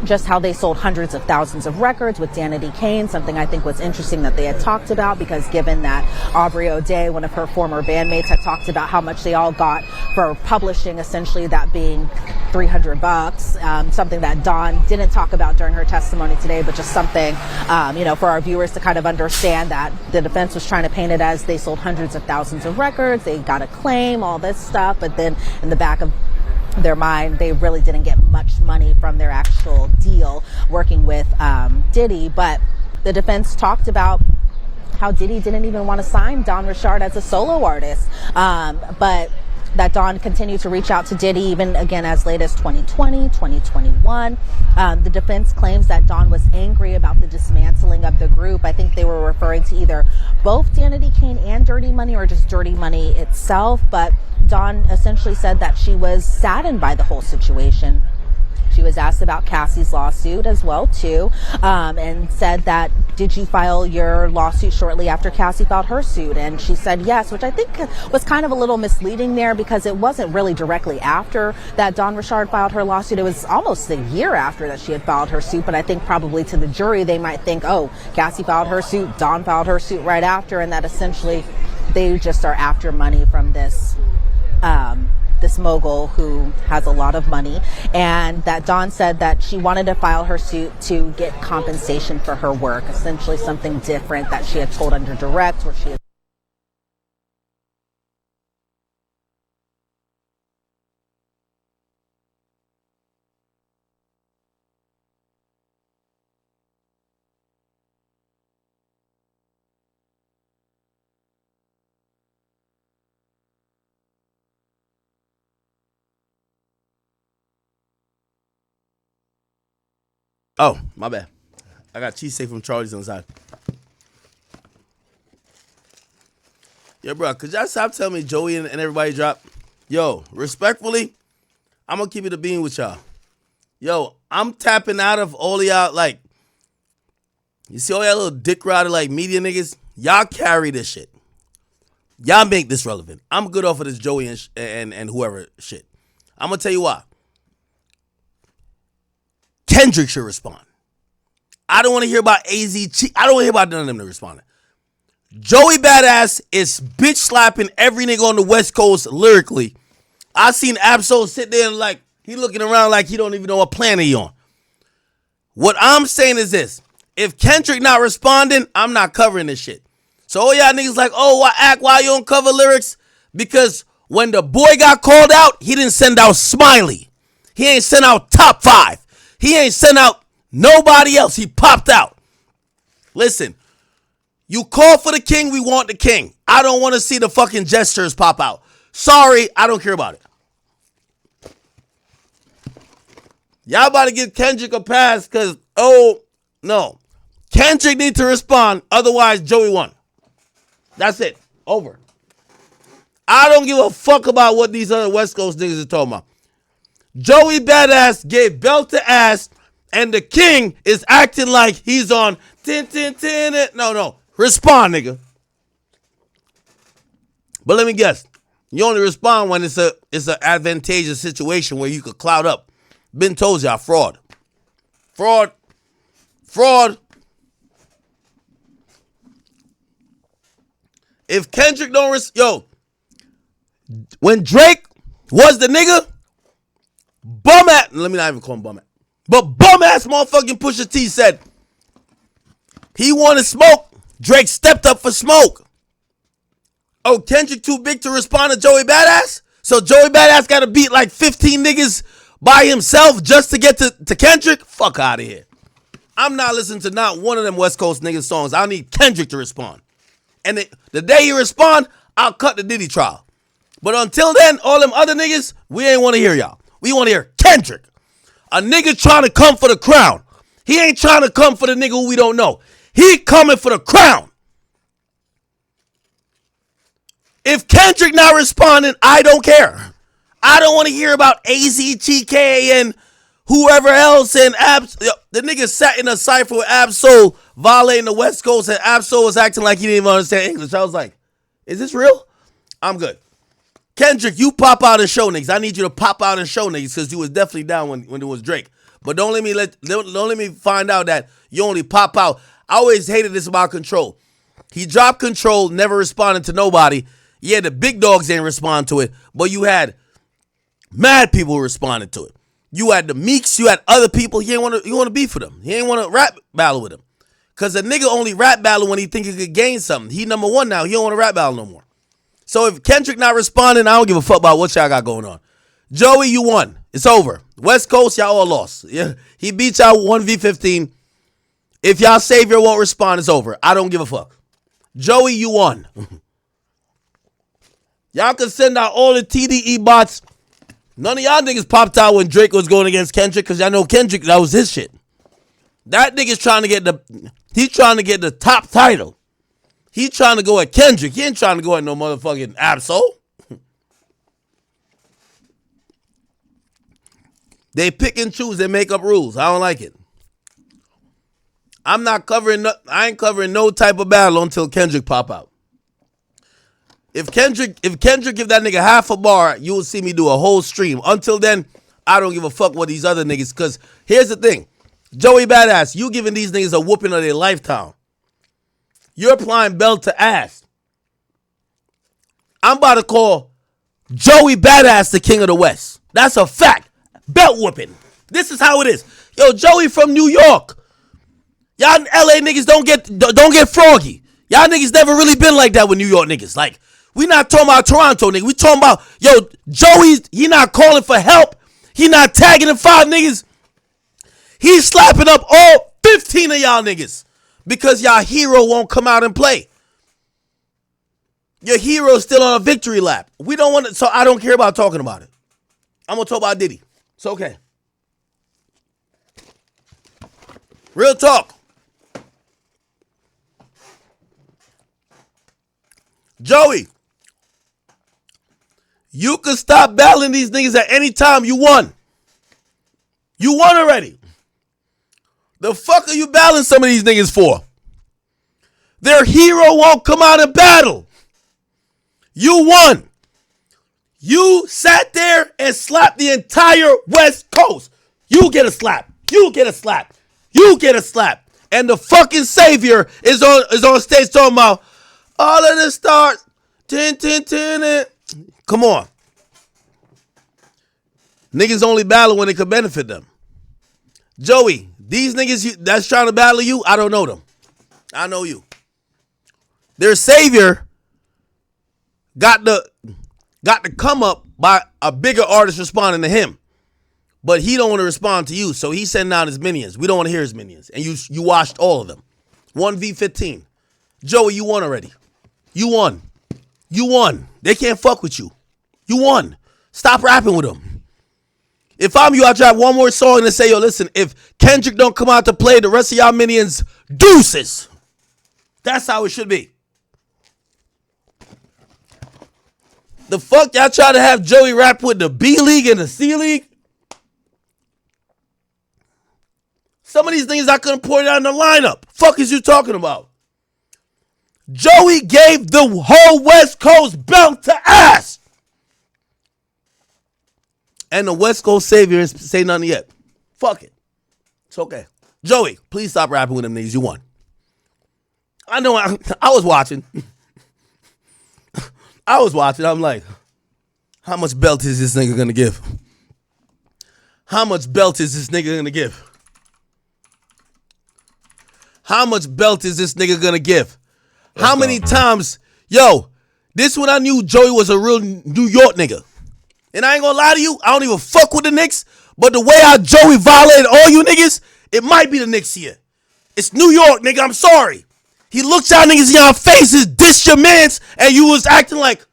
just how they sold hundreds of thousands of records with Danity Kane, something I think was interesting that they had talked about, because given that Aubrey O'Day, one of her former bandmates, had talked about how much they all got for publishing, essentially that being $300, something that Dawn didn't talk about during her testimony today, but just something, for our viewers to kind of understand that the defense was trying to paint it as they sold hundreds of thousands of records, they got a claim, all this stuff, but then in the back of their mind, they really didn't get much money from their actual deal working with Diddy. But the defense talked about how Diddy didn't even want to sign Dawn Richard as a solo artist, but that Dawn continued to reach out to Diddy even again as late as 2020, 2021. The defense claims that Dawn was angry about the dismantling of the group. I think they were referring to either both Danity Kane and Dirty Money, or just Dirty Money itself, but Dawn essentially said that she was saddened by the whole situation. She was asked about Cassie's lawsuit as well, too, and said that, did you file your lawsuit shortly after Cassie filed her suit? And she said yes, which I think was kind of a little misleading there, because it wasn't really directly after that Dawn Richard filed her lawsuit. It was almost a year after that she had filed her suit, but I think probably to the jury they might think, oh, Cassie filed her suit, Dawn filed her suit right after, and that essentially they just are after money from this mogul who has a lot of money, and that Dawn said that she wanted to file her suit to get compensation for her work, essentially something different that she had told under direct, where she had Oh, my bad. I got cheesesteak from Charlie's on the side. Yo, bro, could y'all stop telling me Joey and everybody drop? Yo, respectfully, I'm going to keep it a bean with y'all. Yo, I'm tapping out of all y'all, like, you see all y'all little dick rider, like, media niggas? Y'all carry this shit. Y'all make this relevant. I'm good off of this Joey and whoever shit. I'm going to tell you why. Kendrick should respond. I don't want to hear about AZ. I don't want to hear about none of them to respond. Joey Badass is bitch slapping every nigga on the West Coast lyrically. I seen Absol sit there and like, he looking around like he don't even know what planet he on. What I'm saying is this. If Kendrick not responding, I'm not covering this shit. So all y'all niggas like, oh, why you don't cover lyrics? Because when the boy got called out, he didn't send out Smiley. He ain't send out Top 5. He ain't sent out nobody else. He popped out. Listen, you call for the king, we want the king. I don't want to see the fucking gestures pop out. Sorry, I don't care about it. Y'all about to give Kendrick a pass because, oh, no. Kendrick need to respond. Otherwise, Joey won. That's it. Over. I don't give a fuck about what these other West Coast niggas are talking about. Joey Badass gave belt to ass, and the king is acting like he's on tin. No. Respond, nigga. But let me guess. You only respond when it's an advantageous situation where you could cloud up. Been told y'all, fraud. If Kendrick don't when Drake was the nigga, let me not even call him bum ass, but bum ass motherfucking Pusha T said he wanted smoke. Drake stepped up for smoke. Oh, Kendrick too big to respond to Joey Badass? So Joey Badass got to beat like 15 niggas by himself just to get to Kendrick? Fuck out of here. I'm not listening to not one of them West Coast niggas songs. I need Kendrick to respond. And the day he respond, I'll cut the Diddy trial. But until then, all them other niggas, we ain't want to hear y'all. We want to hear Kendrick. A nigga trying to come for the crown. He ain't trying to come for the nigga who we don't know. He coming for the crown. If Kendrick not responding, I don't care. I don't want to hear about AZTK and whoever else and Abs. The nigga sat in a cypher with Absol violating the West Coast and Absol was acting like he didn't even understand English. I was like, is this real? I'm good. Kendrick, you pop out and show niggas. I need you to pop out and show niggas because you was definitely down when it was Drake. But don't let me find out that you only pop out. I always hated this about Control. He dropped Control, never responded to nobody. Yeah, the big dogs didn't respond to it, but you had mad people who responded to it. You had the Meeks, you had other people. He want to beef with them. He ain't want to rap battle with them. Because a nigga only rap battle when he think he could gain something. He number one now. He don't want to rap battle no more. So if Kendrick not responding, I don't give a fuck about what y'all got going on. Joey, you won. It's over. West Coast, y'all all lost. Yeah, he beat y'all 1v15. If y'all savior won't respond, it's over. I don't give a fuck. Joey, you won. Y'all can send out all the TDE bots. None of y'all niggas popped out when Drake was going against Kendrick because y'all know Kendrick, that was his shit. That nigga's trying to get the top title. He trying to go at Kendrick. He ain't trying to go at no motherfucking Absol. They pick and choose. They make up rules. I don't like it. I ain't covering no type of battle until Kendrick pop out. If Kendrick give that nigga half a bar, you will see me do a whole stream. Until then, I don't give a fuck what these other niggas. Because here's the thing. Joey Badass, you giving these niggas a whooping of their lifetime. You're applying belt to ass. I'm about to call Joey Badass the king of the West. That's a fact. Belt whooping. This is how it is. Yo, Joey from New York. Y'all LA niggas don't get froggy. Y'all niggas never really been like that with New York niggas. Like, we not talking about Toronto niggas. We talking about, yo, Joey's, he not calling for help. He not tagging the 5 niggas. He's slapping up all 15 of y'all niggas because y'all hero won't come out and play. Your hero's still on a victory lap. We don't want to, so I don't care about talking about it. I'm going to talk about Diddy. It's okay. Real talk. Joey, you can stop battling these niggas at any time. You won. You won already. The fuck are you battling some of these niggas for? Their hero won't come out and battle. You won. You sat there and slapped the entire West Coast. You get a slap. You get a slap. You get a slap. And the fucking savior is on stage talking about all of the stars. Come on. Niggas only battle when it could benefit them. Joey, these niggas that's trying to battle you, I don't know them. I know you. Their savior got the come up by a bigger artist responding to him. But he don't want to respond to you, so he's sending out his minions. We don't want to hear his minions. And you washed all of them. 1v15. Joey, you won already. You won. You won. They can't fuck with you. You won. Stop rapping with them. If I'm you, I drop one more song and say, yo, listen, if Kendrick don't come out to play, the rest of y'all minions, deuces. That's how it should be. The fuck y'all try to have Joey rap with the B League and the C League? Some of these things I couldn't point out in the lineup. Fuck is you talking about? Joey gave the whole West Coast belt to ass. And the West Coast savior ain't say nothing yet. Fuck it. It's okay. Joey, please stop rapping with them niggas. You won. I know I was watching. I'm like, how much belt is this nigga gonna give? How much belt is this nigga gonna give? How much belt is this nigga gonna give? How many times? Yo, this when I knew Joey was a real New York nigga. And I ain't gonna lie to you, I don't even fuck with the Knicks, but the way how Joey violated all you niggas, it might be the Knicks here. It's New York, nigga, I'm sorry. He looks y'all niggas in y'all faces, diss your mans, and you was acting like...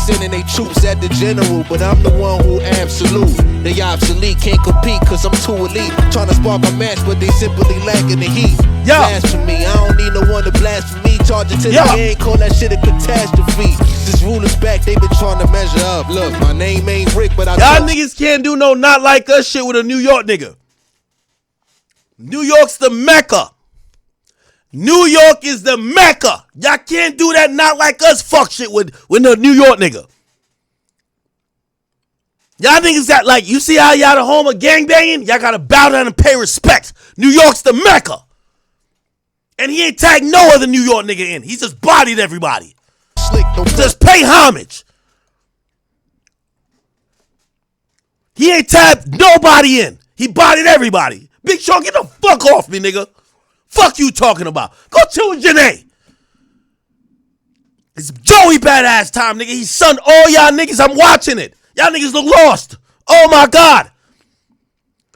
Sending they troops at the general, but I'm the one who absolute. They obsolete, can't compete cause I'm too elite. Trying to spark a match, but they simply lacking the heat. Blasphemy, I don't need no one to blaspheme. Charge it to the end, call that shit a catastrophe. This ruler's back, they been trying to measure up. Look, my name ain't Rick, but y'all niggas can't do no not like us shit with a New York nigga. New York's the Mecca. New York is the Mecca. Y'all can't do that not like us fuck shit with the New York nigga. Y'all niggas got like, you see how y'all the home of gangbanging? Y'all gotta bow down and pay respect. New York's the Mecca. And he ain't tagged no other New York nigga in. He just bodied everybody. Just pay homage. He ain't tagged nobody in. He bodied everybody. Big Sean, get the fuck off me, nigga. Fuck you talking about. Go chill with Janae. It's Joey badass time, nigga. He sunned all y'all niggas. I'm watching it. Y'all niggas look lost. Oh my God.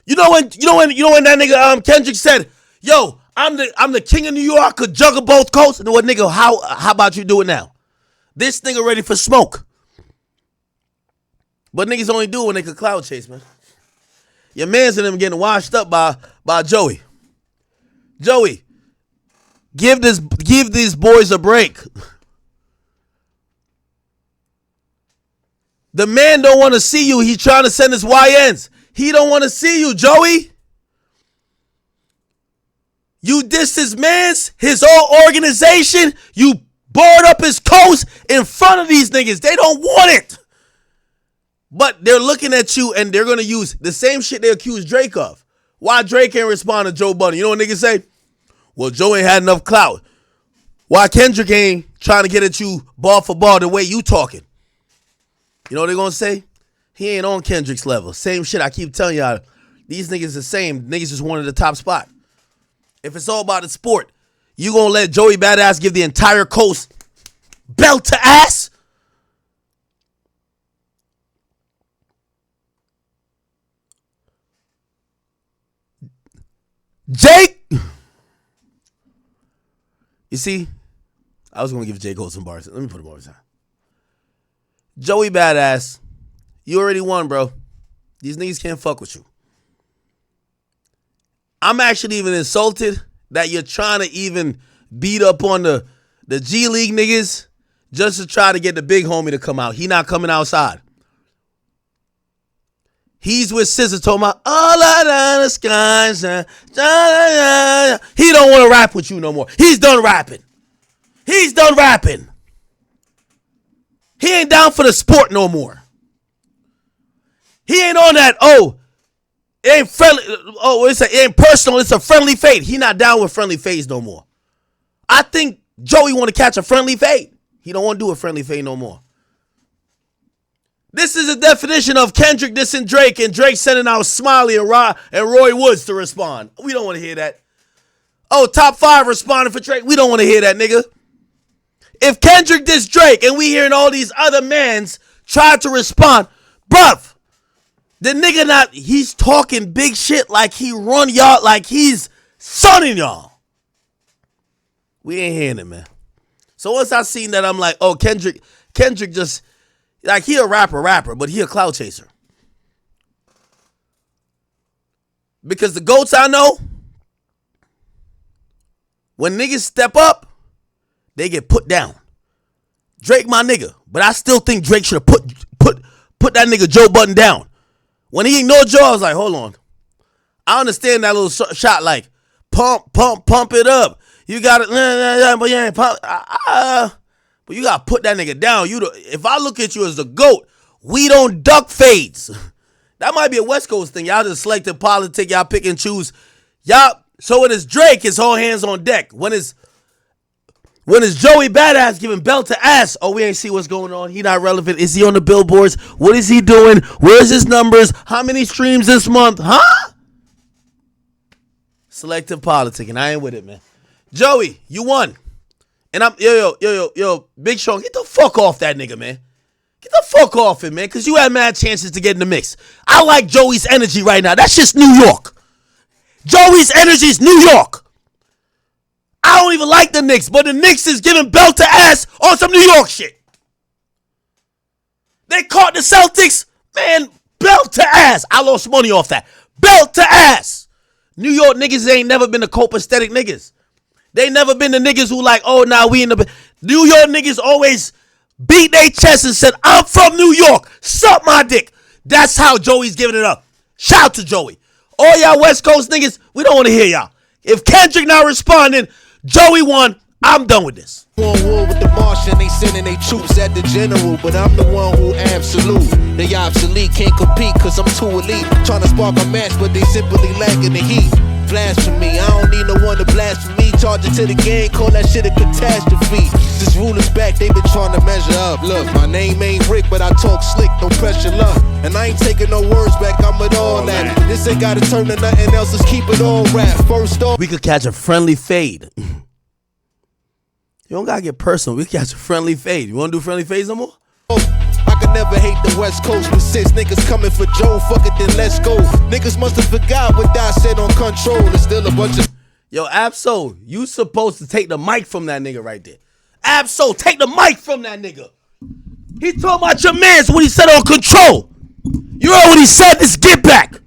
You know when that nigga Kendrick said, yo, I'm the king of New York. I could juggle both coasts. And what nigga, how about you do it now? This nigga ready for smoke. But niggas only do it when they could cloud chase, man. Your mans and them getting washed up by Joey. Joey, give these boys a break. The man don't want to see you. He trying to send his YNs. He don't want to see you, Joey. You dissed his mans, his whole organization. You board up his coast in front of these niggas. They don't want it. But they're looking at you and they're going to use the same shit they accused Drake of. Why Drake can't respond to Joe Budden? You know what niggas say? Well, Joe ain't had enough clout. Why Kendrick ain't trying to get at you ball for ball the way you talking? You know what they're going to say? He ain't on Kendrick's level. Same shit I keep telling y'all. These niggas the same. Niggas just wanted the top spot. If it's all about the sport, you going to let Joey Badass give the entire coast belt to ass? Jake, you see, I was going to give J. Cole some bars. Let me put him over time. Joey Badass, you already won, bro. These niggas can't fuck with you. I'm actually even insulted that you're trying to even beat up on the G League niggas just to try to get the big homie to come out. He not coming outside. He's with SZA talking about all out of the skies. He don't want to rap with you no more. He's done rapping. He's done rapping. He ain't down for the sport no more. He ain't on that, it ain't friendly. It ain't personal. It's a friendly fade. He not down with friendly fades no more. I think Joey want to catch a friendly fade. He don't want to do a friendly fade no more. This is a definition of Kendrick dissing Drake and Drake sending out Smiley and Roy Woods to respond. We don't want to hear that. Top 5 responding for Drake. We don't want to hear that, nigga. If Kendrick dissed Drake and we hearing all these other mans try to respond, bruv, the nigga he's talking big shit like he run y'all, like he's sunning y'all. We ain't hearing it, man. So once I seen that, I'm like, Kendrick just, Like, he a rapper, but he a clout chaser. Because the GOATs I know, when niggas step up, they get put down. Drake my nigga, but I still think Drake should have put that nigga Joe Budden down. When he ignored Joe, I was like, hold on. I understand that little shot, like, pump it up. You got it, but you ain't pump. But you got to put that nigga down. If I look at you as the GOAT, we don't duck fades. That might be a West Coast thing. Y'all just selective politic. Y'all pick and choose. Y'all. So when it's Drake, it's all hands on deck. When it's Joey Badass giving belt to ass, oh, we ain't see what's going on. He not relevant. Is he on the billboards? What is he doing? Where's his numbers? How many streams this month? Huh? Selective politic, and I ain't with it, man. Joey, you won. And I'm yo, Big Sean, get the fuck off that nigga, man. Get the fuck off him, man, because you had mad chances to get in the mix. I like Joey's energy right now. That's just New York. Joey's energy is New York. I don't even like the Knicks, but the Knicks is giving belt to ass on some New York shit. They caught the Celtics, man, belt to ass. I lost money off that. Belt to ass. New York niggas ain't never been the copacetic niggas. They never been the niggas who like, oh, nah, we in the... New York niggas always beat their chest and said, I'm from New York. Suck my dick. That's how Joey's giving it up. Shout out to Joey. All y'all West Coast niggas, we don't want to hear y'all. If Kendrick not responding, Joey won. I'm done with this. On war with the Martian, they sending their troops at the general, but I'm the one who absolute. They obsolete, can't compete cause I'm too elite. Trying to spark a match, but they simply lacking the heat. Blasphemy, I don't need no one to blaspheme. Charge it to the game, call that shit a catastrophe. This rulers back, they been trying to measure up. Look, my name ain't Rick, but I talk slick, no pressure, luck. And I ain't taking no words back, I'm with all that. This ain't gotta turn to nothing else, let's keep it all rap. First off, we could catch a friendly fade. You don't gotta get personal. We can catch a friendly fade. You wanna do friendly fades no more? I could never hate the West Coast, but since niggas coming for Joe, fuck it, then let's go. Niggas must have forgot what I said on Control. There's still a bunch of... Yo, Absol, you supposed to take the mic from that nigga right there. Absol, take the mic from that nigga. He talking about your mans, what he said on Control. You heard what he said, this get back.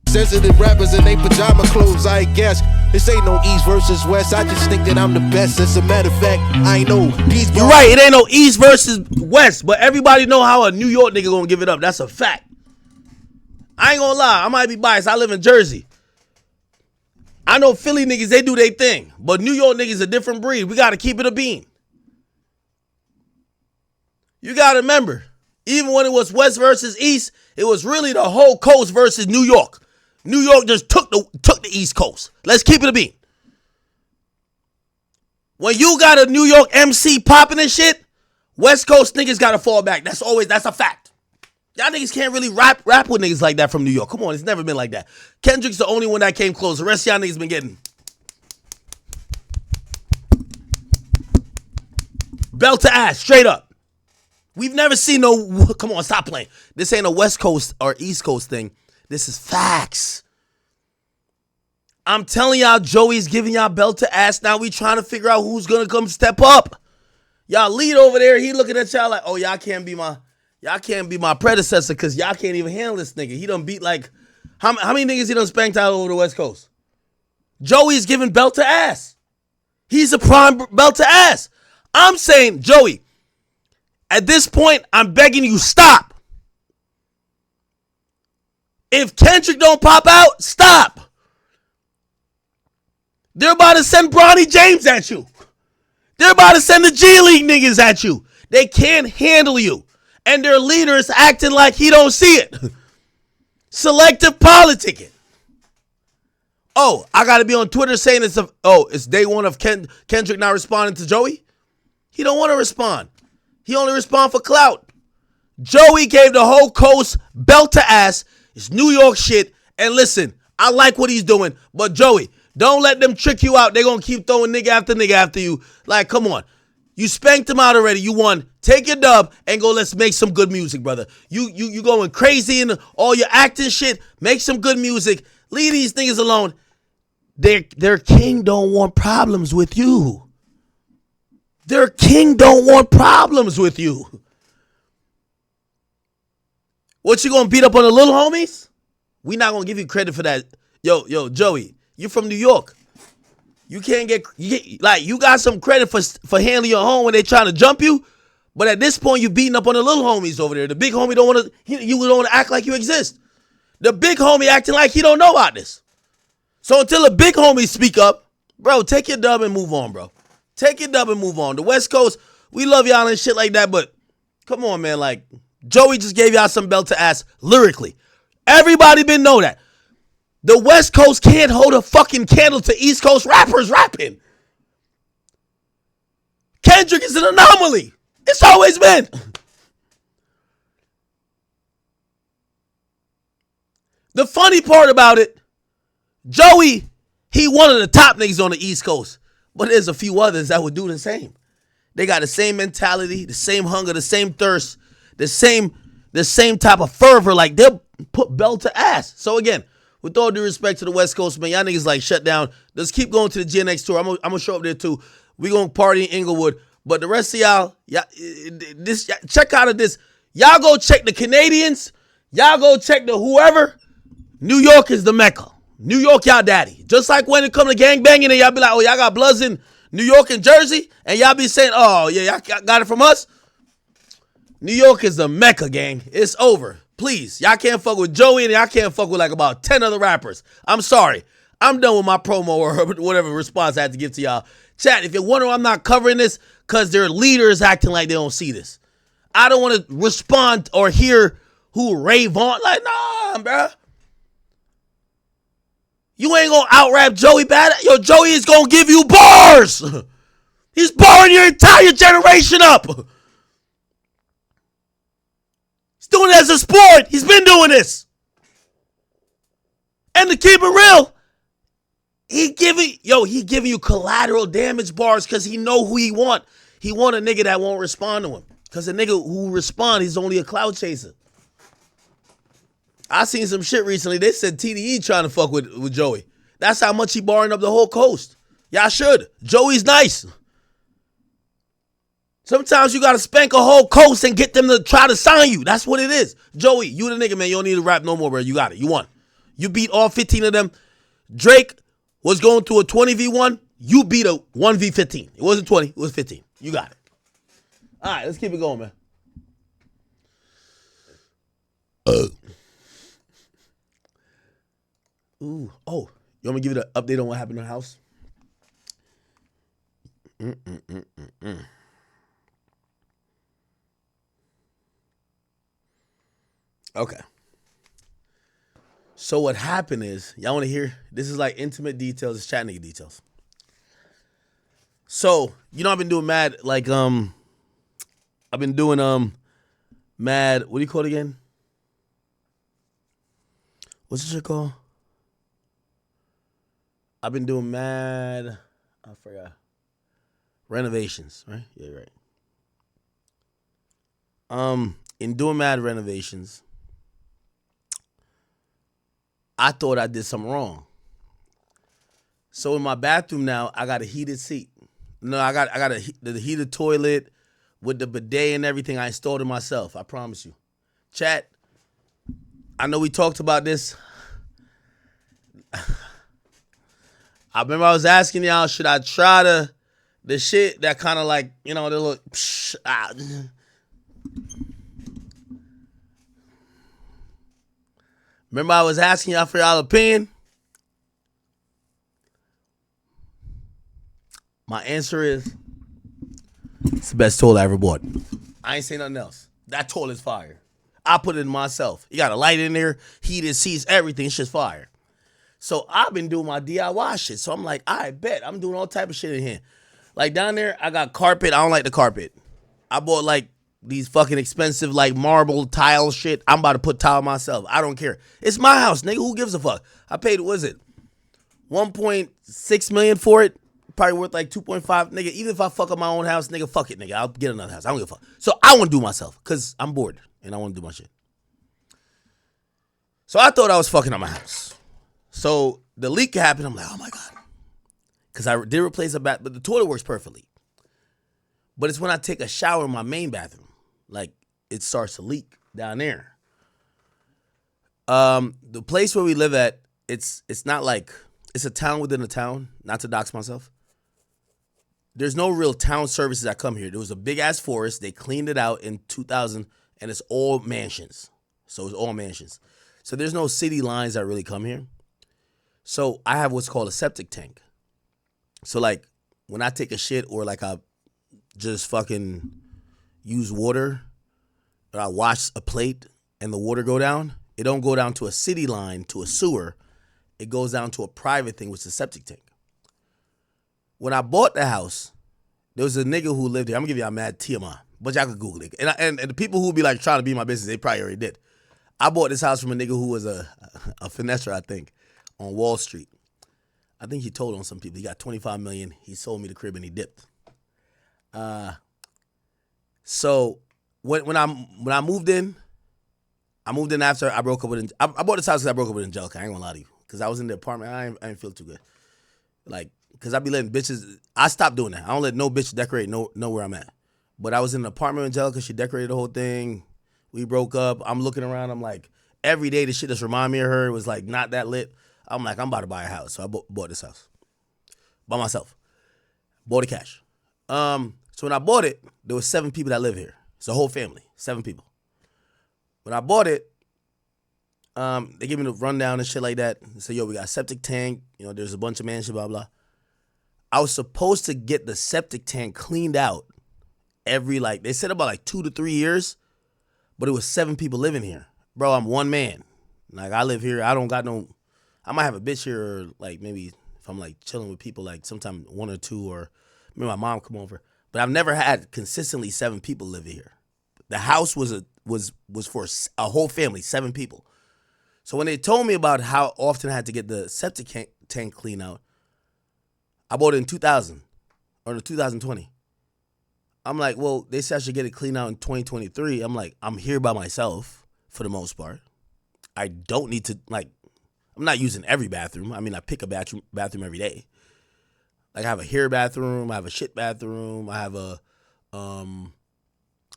Sensitive rappers in they pajama clothes, I guess. This ain't no East versus West, I just think that I'm the best. As a matter of fact, I know these... You're right, it ain't no East versus West, but everybody know how a New York nigga gonna give it up. That's a fact. I ain't gonna lie, I might be biased. I live in Jersey. I know Philly niggas, they do their thing, but New York niggas a different breed. We gotta keep it a bean. You gotta remember, even when it was West versus East, it was really the whole coast versus New York. New York just took the East Coast. Let's keep it a beat. When you got a New York MC popping and shit, West Coast niggas gotta fall back. That's a fact. Y'all niggas can't really rap with niggas like that from New York. Come on, it's never been like that. Kendrick's the only one that came close. The rest of y'all niggas been getting belt to ass, straight up. We've never seen no, come on, stop playing. This ain't a West Coast or East Coast thing. This is facts. I'm telling y'all, Joey's giving y'all belt to ass. Now we trying to figure out who's gonna come step up. Y'all lead over there. He looking at y'all like, oh, y'all can't be my predecessor because y'all can't even handle this nigga. He done beat like, how many niggas he done spanked out over the West Coast? Joey's giving belt to ass. He's a prime belt to ass. I'm saying, Joey, at this point, I'm begging you, stop. If Kendrick don't pop out, stop. They're about to send Bronny James at you. They're about to send the G League niggas at you. They can't handle you. And their leader is acting like he don't see it. Selective politicking. Oh, I got to be on Twitter saying it's day one of Kendrick not responding to Joey? He don't want to respond. He only respond for clout. Joey gave the whole coast belt to ass. It's New York shit. And listen, I like what he's doing. But Joey, don't let them trick you out. They're going to keep throwing nigga after you. Like, come on. You spanked them out already. You won. Take your dub and go, let's make some good music, brother. You going crazy and all your acting shit. Make some good music. Leave these niggas alone. Their king don't want problems with you. Their king don't want problems with you. What, you gonna beat up on the little homies? We not gonna give you credit for that. Yo, Joey, you from New York. You can't you got some credit for handling your home when they trying to jump you, but at this point you beating up on the little homies over there. The big homie don't want to. You don't want to act like you exist. The big homie acting like he don't know about this. So until the big homies speak up, bro, take your dub and move on, bro. Take your dub and move on. The West Coast, we love y'all and shit like that, but come on, man. Like, Joey just gave y'all some belt to ass lyrically. Everybody been know that. The West Coast can't hold a fucking candle to East Coast rappers rapping. Kendrick is an anomaly. It's always been. The funny part about it, Joey, he one of the top niggas on the East Coast. But there's a few others that would do the same. They got the same mentality, the same hunger, the same thirst, the same type of fervor. Like, they'll put belt to ass. So again, with all due respect to the West Coast, man, y'all niggas like shut down. Let's keep going to the GNX tour. I'm gonna show up there too. We gonna party in Inglewood. But the rest of y'all, check out of this. Y'all go check the Canadians. Y'all go check the whoever. New York is the Mecca. New York, y'all daddy. Just like when it come to gang banging and y'all be like, oh, y'all got bloods in New York and Jersey. And y'all be saying, oh, yeah, y'all got it from us. New York is the Mecca, gang. It's over. Please, y'all can't fuck with Joey and y'all can't fuck with like about 10 other rappers. I'm sorry. I'm done with my promo or whatever response I had to give to y'all. Chat, if you're wondering why I'm not covering this, because their leaders acting like they don't see this. I don't want to respond or hear who rave on. Like, nah, bruh. You ain't going to out-rap Joey bad. Yo, Joey is going to give you bars. He's barring your entire generation up. He's doing it as a sport. He's been doing this. And to keep it real, he giving you collateral damage bars because he know who he want. He want a nigga that won't respond to him. Because a nigga who respond, he's only a cloud chaser. I seen some shit recently. They said TDE trying to fuck with Joey. That's how much he barring up the whole coast. Y'all should. Joey's nice. Sometimes you got to spank a whole coast and get them to try to sign you. That's what it is. Joey, you the nigga, man. You don't need to rap no more, bro. You got it. You won. You beat all 15 of them. Drake was going to a 20v1. You beat a 1v15. It wasn't 20. It was 15. You got it. All right, let's keep it going, man. Ooh. Oh, you want me to give you the update on what happened in the house? Okay. So what happened is, y'all want to hear? This is like intimate details. It's chat nigga details. So, I've been doing mad, like, I've been doing, mad, what do you call it again? What's this shit called? I've been doing mad, I forgot. Renovations, right? Yeah, right. In doing mad renovations, I thought I did something wrong. So in my bathroom now, I got a heated seat. No, I got the heated toilet with the bidet and everything. I installed it myself. I promise you. Chat, I know we talked about this. I remember I was asking y'all, should I try the shit that kind of like, they look. Remember I was asking y'all for y'all opinion? My answer is, it's the best toilet I ever bought. I ain't saying nothing else. That toilet's fire. I put it in myself. You got a light in there, heated seats, everything. It's just fire. So I've been doing my DIY shit. So I'm like, I bet I'm doing all type of shit in here. Like down there, I got carpet. I don't like the carpet. I bought like these fucking expensive like marble tile shit. I'm about to put tile myself. I don't care. It's my house, nigga. Who gives a fuck? I paid, what is it? 1.6 million for it. Probably worth like 2.5. Nigga, even if I fuck up my own house, nigga, fuck it, nigga. I'll get another house. I don't give a fuck. So I want to do myself because I'm bored and I want to do my shit. So I thought I was fucking up my house. So the leak happened. I'm like, oh my God. Because I did replace a bath, but the toilet works perfectly. But it's when I take a shower in my main bathroom, like it starts to leak down there. The place where we live at, it's not like it's a town within a town. Not to dox myself. There's no real town services that come here. There was a big ass forest. They cleaned it out in 2000, and it's all mansions. So it's all mansions. So there's no city lines that really come here. So I have what's called a septic tank. So like when I take a shit or like I just fucking use water or I wash a plate and the water go down, it don't go down to a city line, to a sewer. It goes down to a private thing, which is a septic tank. When I bought the house, there was a nigga who lived here. I'm gonna give y'all mad TMI, but y'all could Google it. And the people who be like trying to be my business, they probably already did. I bought this house from a nigga who was a finesser, I think, on Wall Street. I think he told on some people. He got $25 million. He sold me the crib and he dipped. So when I moved in, after I broke up with. I bought this house because I broke up with Angelica. I ain't gonna lie to you, because I was in the apartment. I didn't feel too good, like, because I be letting bitches. I stopped doing that. I don't let no bitch decorate know where I'm at. But I was in the apartment with Angelica. She decorated the whole thing. We broke up. I'm looking around. I'm like, every day the shit just remind me of her. It was like not that lit. I'm like, I'm about to buy a house. So I bought this house by myself. Bought it cash. So when I bought it, there was 7 people that live here. It's a whole family, 7 people. When I bought it, they gave me the rundown and shit like that. They said, yo, we got a septic tank. You know, there's a bunch of mansions, blah, blah. I was supposed to get the septic tank cleaned out every, like, they said about like 2 to 3 years, but it was 7 people living here. Bro, I'm one man. Like, I live here. I don't got no, I might have a bitch here, or like maybe if I'm like chilling with people, like sometime 1 or 2, or maybe my mom come over. But I've never had consistently 7 people living here. The house was for a whole family, 7 people. So when they told me about how often I had to get the septic tank cleaned out, I bought it in 2000 or in 2020. I'm like, well, they said I should get it cleaned out in 2023. I'm like, I'm here by myself for the most part. I don't need to, like, I'm not using every bathroom. I mean, I pick a bathroom every day. Like, I have a hair bathroom, I have a shit bathroom, I have a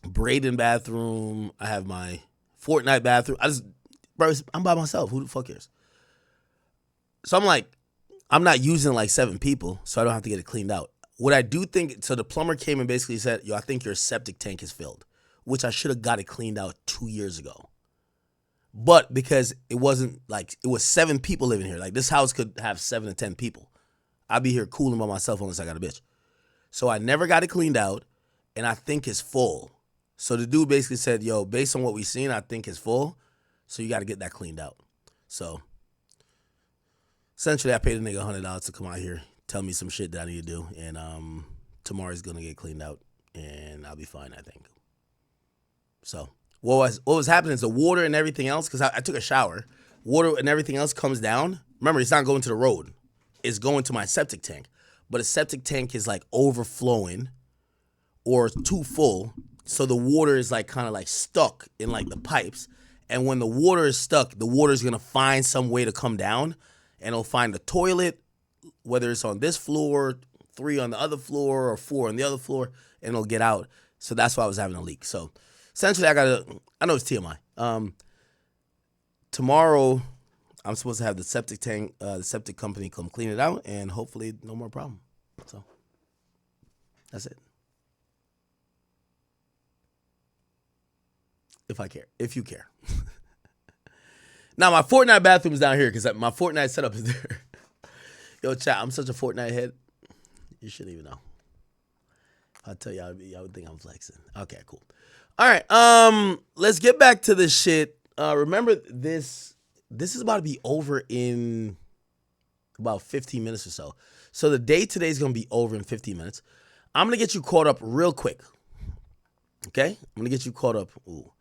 braiding bathroom, I have my Fortnite bathroom. Bro, I'm by myself. Who the fuck cares? So I'm like, I'm not using like 7 people, so I don't have to get it cleaned out. What I do think, so the plumber came and basically said, yo, I think your septic tank is filled, which I should have got it cleaned out 2 years ago. But because it wasn't like, it was 7 people living here. Like, this house could have 7 to 10 people. I'd be here cooling by myself unless I got a bitch. So I never got it cleaned out, and I think it's full. So the dude basically said, yo, based on what we've seen, I think it's full, so you got to get that cleaned out. So essentially, I paid a nigga $100 to come out here, tell me some shit that I need to do, and tomorrow is gonna get cleaned out, and I'll be fine, I think. So what was happening is the water and everything else, because I took a shower, water and everything else comes down. Remember, it's not going to the road; it's going to my septic tank. But a septic tank is like overflowing or too full, so the water is like kind of like stuck in like the pipes. And when the water is stuck, the water is gonna find some way to come down. And it'll find the toilet, whether it's on this floor, 3 on the other floor, or 4 on the other floor, and it'll get out. So that's why I was having a leak. So essentially, I know it's TMI. Tomorrow, I'm supposed to have the septic tank, the septic company come clean it out, and hopefully no more problem. So that's it. If you care. Now, my Fortnite bathroom's down here because my Fortnite setup is there. Yo, chat, I'm such a Fortnite head. You shouldn't even know. I'll tell y'all, y'all would think I'm flexing. Okay, cool. All right, let's get back to this shit. Remember, this is about to be over in about 15 minutes or so. So the day today is going to be over in 15 minutes. I'm going to get you caught up real quick. Okay? I'm going to get you caught up. Ooh.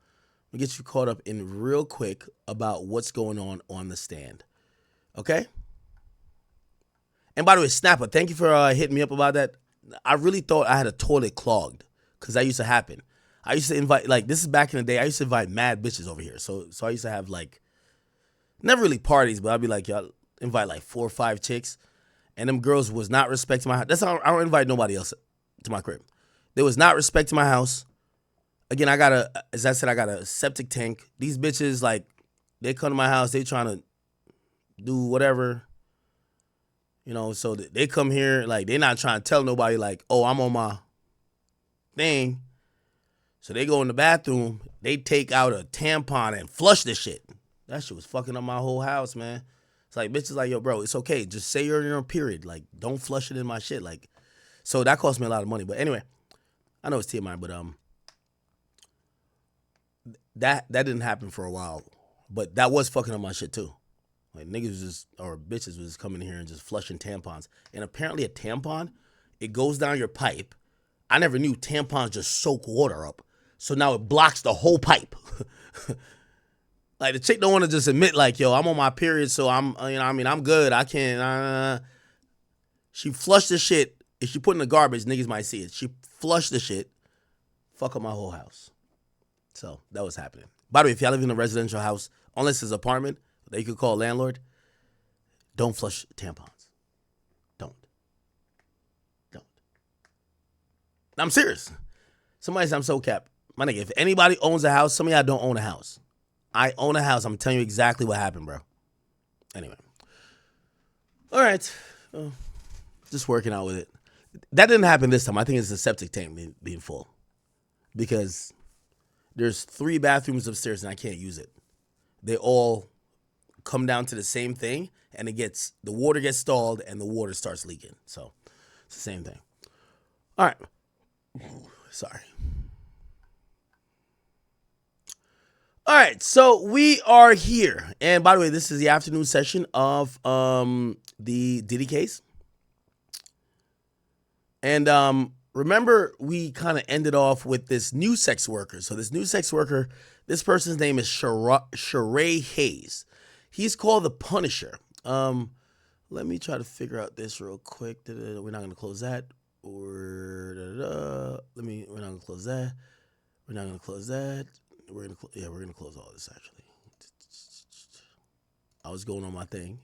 I'm going to get you caught up in real quick about what's going on the stand. Okay? And by the way, Snapper, thank you for hitting me up about that. I really thought I had a toilet clogged because that used to happen. I used to invite, like, this is back in the day, I used to invite mad bitches over here. So I used to have, like, never really parties, but I'd be like, y'all invite like 4 or 5 chicks. And them girls was not respecting my house. That's how I don't invite nobody else to my crib. They was not respecting my house. Again, as I said, I got a septic tank. These bitches, like, they come to my house, they trying to do whatever. You know, so they come here, like, they not trying to tell nobody, like, oh, I'm on my thing. So they go in the bathroom, they take out a tampon and flush the shit. That shit was fucking up my whole house, man. It's like, bitch is like, yo, bro, it's okay. Just say you're in your period. Like, don't flush it in my shit. Like, so that cost me a lot of money. But anyway, I know it's TMI, but that didn't happen for a while. But that was fucking up my shit too. Like, niggas was just, or bitches was just coming in here and just flushing tampons. And apparently a tampon, it goes down your pipe. I never knew tampons just soak water up. So now it blocks the whole pipe. Like, the chick don't want to just admit, like, yo, I'm on my period, so I'm good. I can't. She flushed the shit. If she put in the garbage, niggas might see it. She flushed the shit. Fuck up my whole house. So that was happening. By the way, if y'all live in a residential house, unless it's an apartment that you could call a landlord, don't flush tampons. Don't. I'm serious. Somebody said I'm so capped. My nigga, if anybody owns a house, some of y'all don't own a house. I own a house. I'm telling you exactly what happened, bro. Anyway. All right. Just working out with it. That didn't happen this time. I think it's the septic tank being full. Because there's 3 bathrooms upstairs and I can't use it. They all come down to the same thing, and the water gets stalled and the water starts leaking. So it's the same thing. All right. Sorry. All right, so we are here. And by the way, this is the afternoon session of the Diddy case. And remember, we kind of ended off with this new sex worker. So this new sex worker, this person's name is Sheree Hayes. He's called the Punisher. Let me try to figure out this real quick. We're not going to close that. We're not going to close that. We're not going to close that. We're gonna close all this actually. I was going on my thing.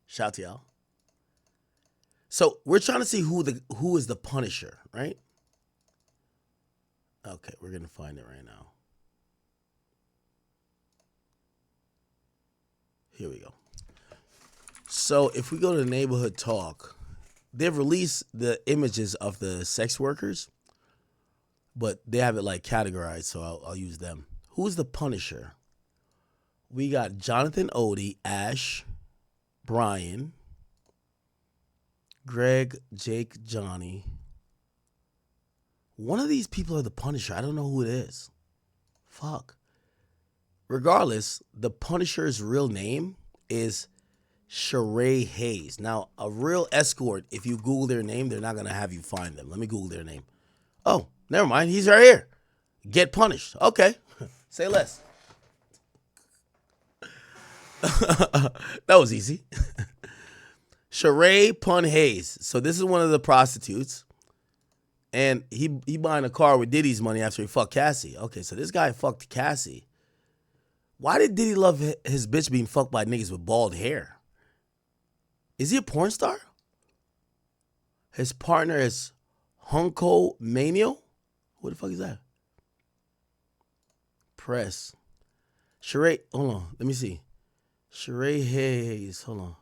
Shout to y'all. So we're trying to see who is the Punisher, right? Okay, we're gonna find it right now. Here we go. So if we go to Neighborhood Talk, they've released the images of the sex workers, but they have it like categorized, so I'll use them. Who's the Punisher? We got Jonathan Odie, Ash, Brian, Greg, Jake, Johnny. One of these people are the Punisher. I don't know who it is. Fuck. Regardless, the Punisher's real name is Sheree Hayes. Now, a real escort, if you Google their name, they're not going to have you find them. Let me Google their name. Oh, never mind. He's right here. Get punished. Okay. Say less. That was easy. Sheree Pun Hayes. So this is one of the prostitutes. And he buying a car with Diddy's money after he fucked Cassie. Okay, so this guy fucked Cassie. Why did Diddy love his bitch being fucked by niggas with bald hair? Is he a porn star? His partner is Hunko Manio? What the fuck is that? Press. Sheree, hold on. Let me see. Sheree Hayes. Hold on.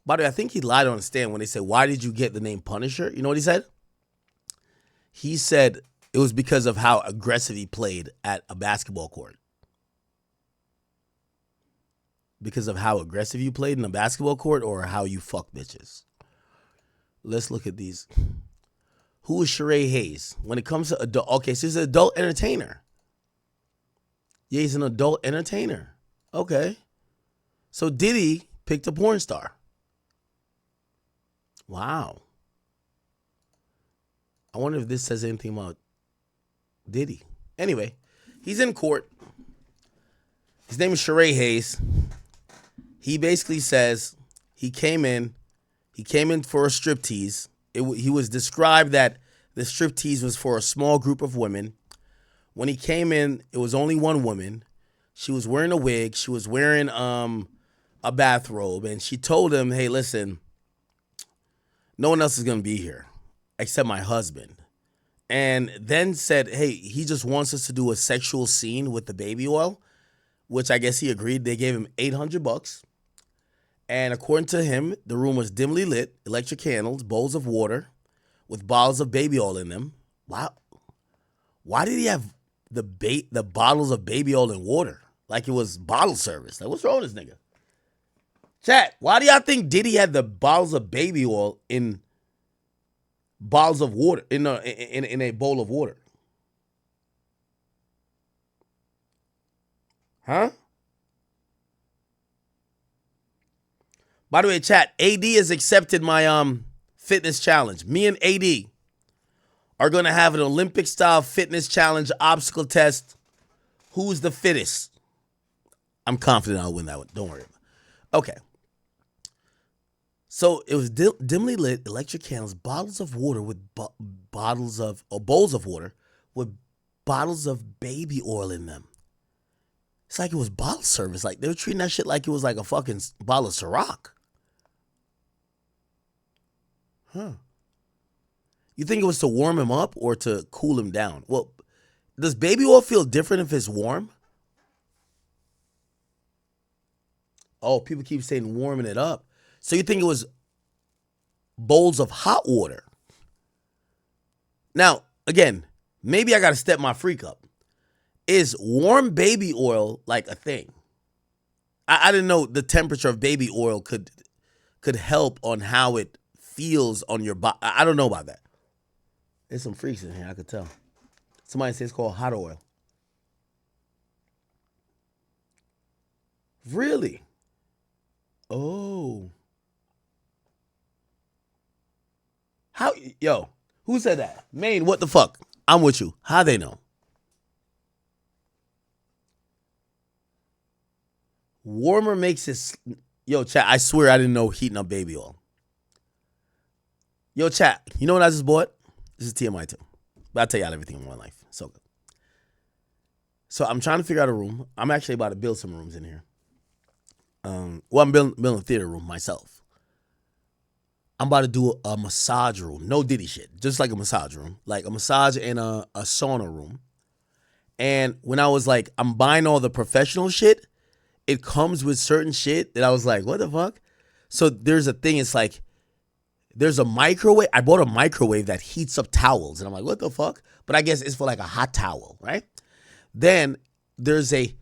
By the way, I think he lied on the stand when they said, why did you get the name Punisher? You know what he said? He said it was because of how aggressive he played at a basketball court. Because of how aggressive you played in a basketball court or how you fuck bitches. Let's look at these. Who is Sheree Hayes? When it comes to adult, okay, so he's an adult entertainer. Yeah, he's an adult entertainer. Okay. So Diddy picked a porn star. Wow. I wonder if this says anything about Diddy. Anyway, he's in court. His name is Sheree Hayes. He basically says he came in for a striptease. He was described that the striptease was for a small group of women. When he came in, it was only one woman. She was wearing a wig. She was wearing a bathrobe. And she told him, hey, listen, no one else is going to be here except my husband. And then said, hey, he just wants us to do a sexual scene with the baby oil. which I guess he agreed. They gave him $800. And according to him, the room was dimly lit, electric candles, bowls of water with bottles of baby oil in them. Wow. Why did he have the bottles of baby oil and water? Like it was bottle service. Like, what's wrong with this nigga? Chat, why do y'all think Diddy had the bottles of baby oil in bottles of water, in a bowl of water? Huh? By the way, chat, AD has accepted my fitness challenge. Me and AD are going to have an Olympic-style fitness challenge obstacle test. Who's the fittest? I'm confident I'll win that one. Don't worry. Okay. So it was dimly lit, electric candles, bottles of water with bowls of water with bottles of baby oil in them. It's like it was bottle service. Like they were treating that shit like it was like a fucking bottle of Ciroc. Huh. You think it was to warm him up or to cool him down? Well, does baby oil feel different if it's warm? Oh, people keep saying warming it up. So you think it was bowls of hot water? Now, again, maybe I got to step my freak up. Is warm baby oil like a thing? I didn't know the temperature of baby oil could help on how it feels on your body. I don't know about that. There's some freaks in here, I could tell. Somebody says it's called hot oil. Really? Oh. How, yo, who said that? Maine, what the fuck? I'm with you. How they know? Warmer makes it, yo, chat, I swear I didn't know heating up baby oil. Yo, chat, you know what I just bought? This is TMI too. But I'll tell y'all everything in one life. So good. So I'm trying to figure out a room. I'm actually about to build some rooms in here. Well, I'm building a theater room myself. I'm about to do a massage room. No Diddy shit. Just like a massage room. Like a massage and a sauna room. And when I was like, I'm buying all the professional shit, it comes with certain shit that I was like, what the fuck? So there's a thing, it's like, there's a microwave. I bought a microwave that heats up towels. And I'm like, what the fuck? But I guess it's for like a hot towel, right? Then there's a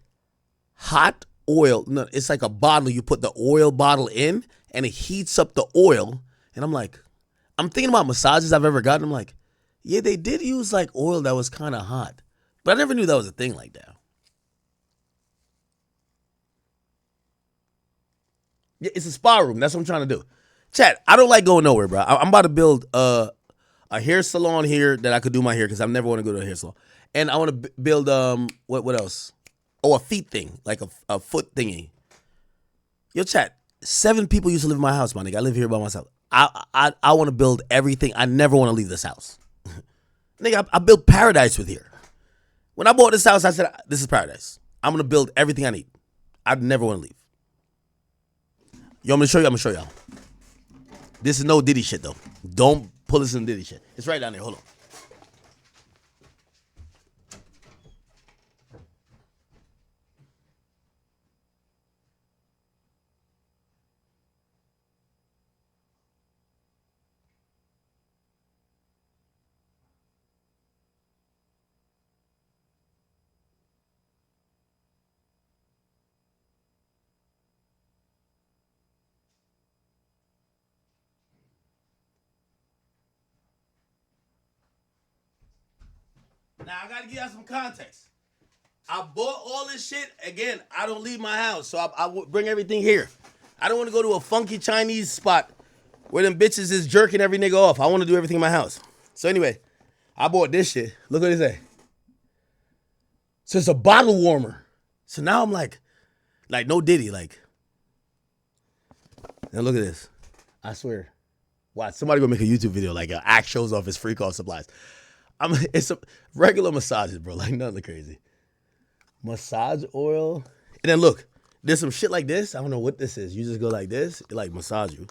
hot oil. No, it's like a bottle. You put the oil bottle in and it heats up the oil. And I'm like, I'm thinking about massages I've ever gotten. I'm like, yeah, they did use like oil that was kind of hot. But I never knew that was a thing like that. Yeah, it's a spa room. That's what I'm trying to do. Chat, I don't like going nowhere, bro. I'm about to build a hair salon here that I could do my hair because I never want to go to a hair salon. And I want to build, what else? Oh, a feet thing, like a foot thingy. Yo, chat, 7 people used to live in my house, my nigga. I live here by myself. I want to build everything. I never want to leave this house. Nigga, I built paradise with here. When I bought this house, I said, this is paradise. I'm going to build everything I need. I never want to leave. Yo, I'm going to show you. I'm going to show y'all. This is no Diddy shit, though. Don't pull this in Diddy shit. It's right down there. Hold on. Now, I got to give y'all some context. I bought all this shit. Again, I don't leave my house, so I bring everything here. I don't want to go to a funky Chinese spot where them bitches is jerking every nigga off. I want to do everything in my house. So anyway, I bought this shit. Look what it say. So it's a bottle warmer. So now I'm like no Diddy, like. Now look at this. I swear. Watch, somebody gonna make a YouTube video like Act shows off his freak off supplies. It's a regular massages, bro. Like nothing crazy. Massage oil. And then look, there's some shit like this. I don't know what this is. You just go like this. It like massage you.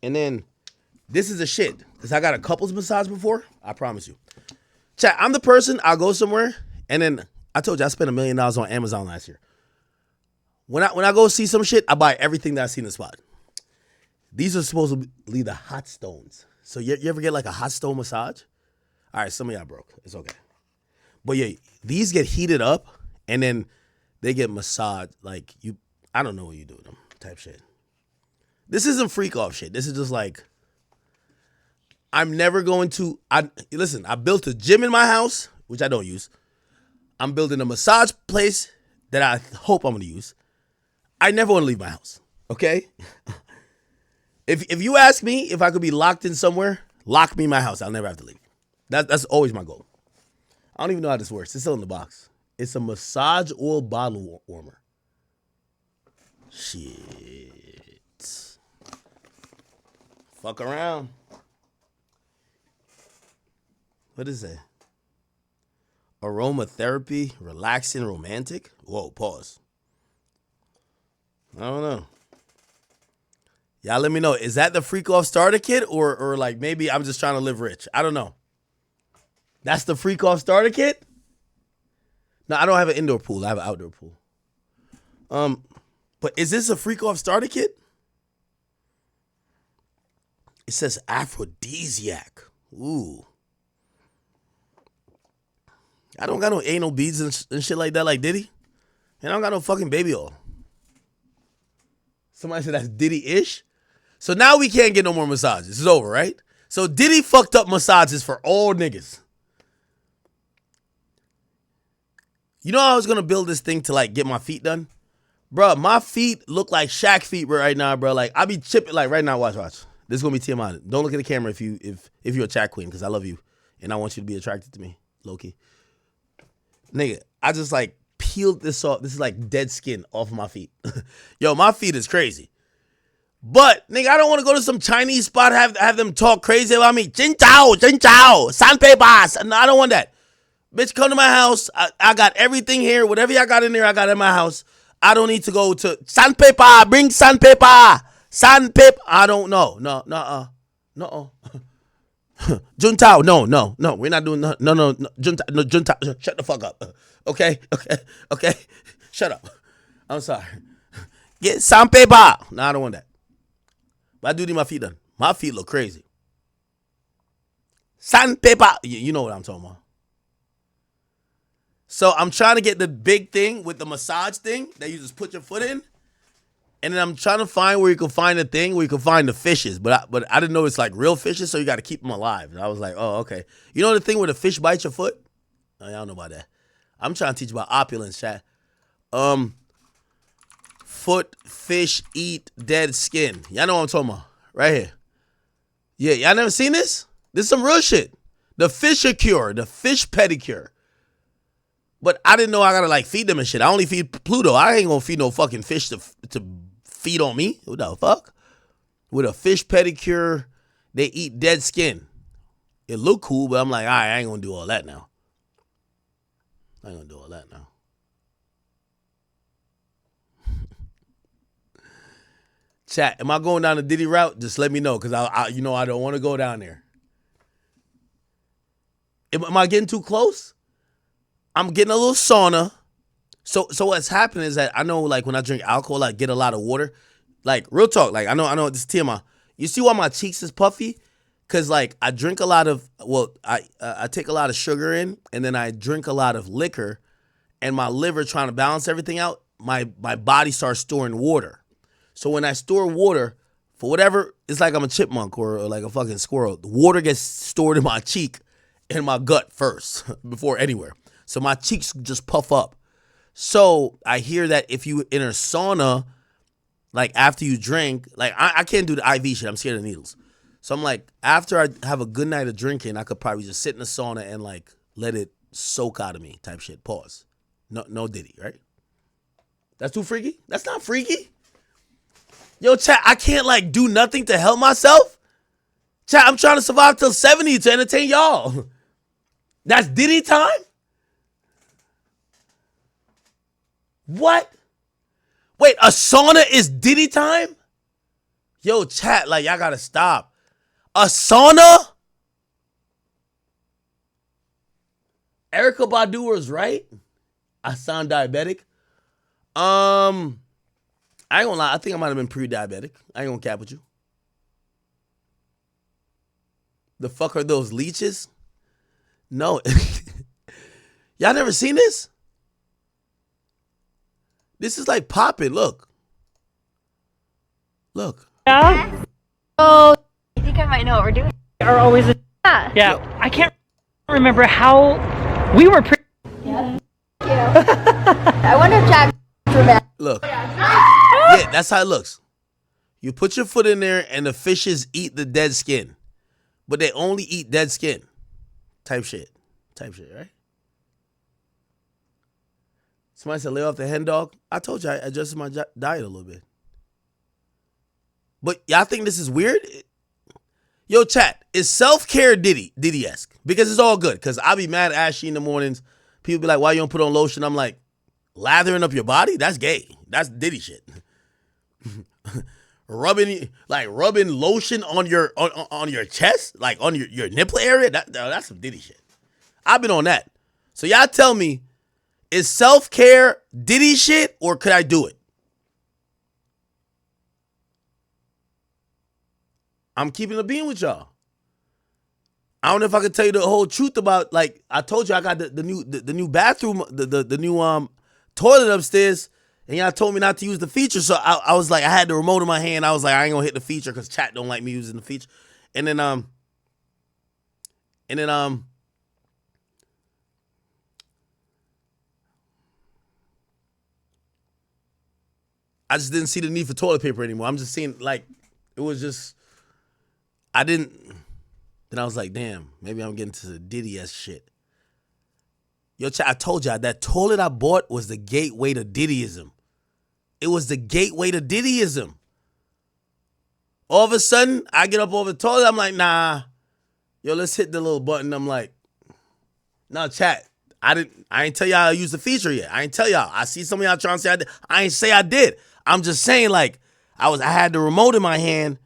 And then this is a shit. Because I got a couples massage before. I promise you. Chat, I'm the person, I'll go somewhere. And then I told you I spent $1 million on Amazon last year. When I go see some shit, I buy everything that I see in the spot. These are supposed to be the hot stones. So you ever get like a hot stone massage? All right, some of y'all broke. It's okay. But yeah, these get heated up and then they get massaged. Like I don't know what you do with them type shit. This isn't freak off shit. This is just like, I'm never going to, listen, I built a gym in my house, which I don't use. I'm building a massage place that I hope I'm going to use. I never want to leave my house, okay? If you ask me if I could be locked in somewhere, lock me in my house. I'll never have to leave. That's always my goal. I don't even know how this works. It's still in the box. It's a massage oil bottle warmer. Shit. Fuck around. What is that? Aromatherapy, relaxing, romantic? Whoa, pause. I don't know. Y'all let me know. Is that the freak off starter kit or like maybe I'm just trying to live rich? I don't know. That's the freak off starter kit? No, I don't have an indoor pool. I have an outdoor pool. But is this a freak off starter kit? It says aphrodisiac. Ooh. I don't got no anal beads and shit like that like Diddy. And I don't got no fucking baby oil. Somebody said that's Diddy-ish. So now we can't get no more massages. It's over, right? So Diddy fucked up massages for all niggas. You know how I was going to build this thing to like get my feet done? Bro, my feet look like Shaq feet right now, bro. Like I be chipping like right now. Watch. This is going to be TMI. Don't look at the camera if you're a chat queen because I love you. And I want you to be attracted to me, low-key. Nigga, I just like peeled this off. This is like dead skin off of my feet. Yo, my feet is crazy. But, nigga, I don't want to go to some Chinese spot, have them talk crazy about me. Jin Chao, sandpaper. No, I don't want that. Bitch, come to my house. I got everything here. Whatever y'all got in there, I got in my house. I don't need to go to sandpaper. Bring sandpaper. Sandpaper. I don't know. No. Juntao, no. We're not doing no. Juntao, shut the fuck up. Okay. Shut up. I'm sorry. Get sandpaper. No, I don't want that. But I do need my feet done. My feet look crazy. Sandpaper. You know what I'm talking about. So I'm trying to get the big thing with the massage thing that you just put your foot in. And then I'm trying to find where you can find a thing where you can find the fishes. But I didn't know it's like real fishes, so you got to keep them alive. And I was like, oh, okay. You know the thing where the fish bites your foot? I don't know about that. I'm trying to teach about opulence, chat. Foot, fish, eat, dead skin. Y'all know what I'm talking about. Right here. Yeah, y'all never seen this? This is some real shit. The Fisher-cure, the fish pedicure. But I didn't know I gotta like feed them and shit. I only feed Pluto. I ain't gonna feed no fucking fish to feed on me. What the fuck? With a fish pedicure, they eat dead skin. It look cool, but I'm like, all right, I ain't gonna do all that now. Chat, am I going down the Diddy route? Just let me know, because I don't want to go down there. Am I getting too close? I'm getting a little sauna. So what's happening is that I know, like, when I drink alcohol, I get a lot of water. Like, real talk, like, I know this is TMI. You see why my cheeks is puffy? Because, like, I drink a lot of, I take a lot of sugar in, and then I drink a lot of liquor, and my liver trying to balance everything out, my body starts storing water. So when I store water, for whatever, it's like I'm a chipmunk or like a fucking squirrel. The water gets stored in my cheek and my gut first before anywhere. So my cheeks just puff up. So I hear that if you in a sauna, like after you drink, like I can't do the IV shit. I'm scared of needles. So I'm like, after I have a good night of drinking, I could probably just sit in the sauna and like let it soak out of me type shit. Pause. No Diddy, right? That's too freaky? That's not freaky. Yo, chat, I can't like do nothing to help myself. Chat, I'm trying to survive till 70 to entertain y'all. That's Diddy time? What? Wait, a sauna is Diddy time? Yo, chat, like, y'all gotta stop. A sauna? Erykah Badu was right. I sound diabetic. I ain't gonna lie. I think I might have been pre-diabetic. I ain't gonna cap with you. The fuck are those leeches? No. Y'all never seen this? This is like popping. Look. Look. Yeah? Oh, I think I might know what we're doing. Are always yeah. I can't remember how we were Yeah. I wonder if Jack Look. Yeah, that's how it looks. You put your foot in there and the fishes eat the dead skin. But they only eat dead skin. Type shit, right? Somebody said lay off the hen dog. I told you I adjusted my diet a little bit. But y'all think this is weird? Yo, chat, is self-care Diddy-esque? Because it's all good. Because I be mad at Ashy in the mornings. People be like, why you don't put on lotion? I'm like, lathering up your body? That's gay. That's Diddy shit. rubbing lotion on your chest, like on your nipple area. That's some Diddy shit. I've been on that. So y'all tell me, is self-care Diddy shit or could I do it? I'm keeping a bean with y'all. I don't know if I can tell you the whole truth about, like, I told you I got the new bathroom, the new toilet upstairs, and y'all told me not to use the feature. So I was like, I had the remote in my hand. I was like, I ain't gonna hit the feature because chat don't like me using the feature. And then I just didn't see the need for toilet paper anymore. I'm just seeing, like, it was just, then I was like, damn, maybe I'm getting to the Diddy-esque shit. Yo, chat, I told y'all, that toilet I bought was the gateway to Diddyism. It was the gateway to Diddyism. All of a sudden, I get up over the toilet, I'm like, nah. Yo, let's hit the little button. I'm like, no, chat, I ain't tell y'all I use the feature yet. I ain't tell y'all. I see some of y'all trying to say I did. I ain't say I did. I'm just saying, like, I had the remote in my hand,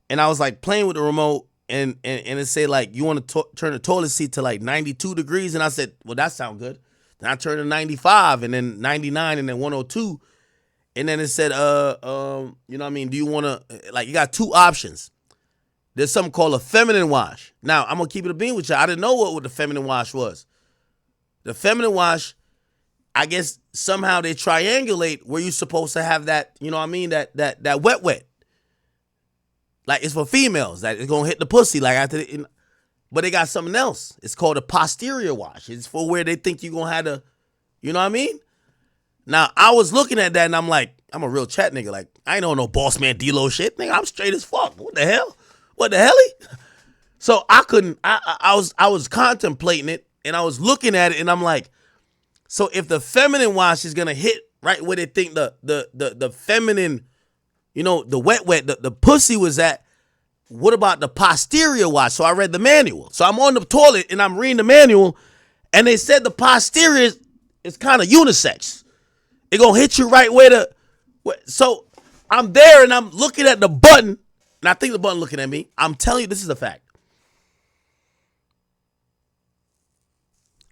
and I was like playing with the remote, and it said, like, you want to turn the toilet seat to like 92 degrees, and I said, well, that sounds good. Then I turned to 95, and then 99, and then 102, and then it said, you know what I mean? Do you want to, like, you got two options. There's something called a feminine wash. Now, I'm gonna keep it a bean with you. I didn't know what the feminine wash was. The feminine wash, I guess somehow they triangulate where you're supposed to have that, you know what I mean, that wet. Like, it's for females, that it's gonna hit the pussy, like, after but they got something else. It's called a posterior wash. It's for where they think you're gonna have to, you know what I mean? Now, I was looking at that and I'm like, I'm a real chat nigga. Like, I ain't on no boss man D-Lo shit. Nigga, I'm straight as fuck. What the hell? What the helly? So I couldn't, I was contemplating it and I was looking at it and I'm like, so if the feminine wash is gonna hit right where they think the feminine, you know, the wet, the pussy was at, what about the posterior wash? So I read the manual. So I'm on the toilet and I'm reading the manual and they said the posterior is kind of unisex. It gonna hit you right where so I'm there and I'm looking at the button and I think the button looking at me. I'm telling you, this is a fact.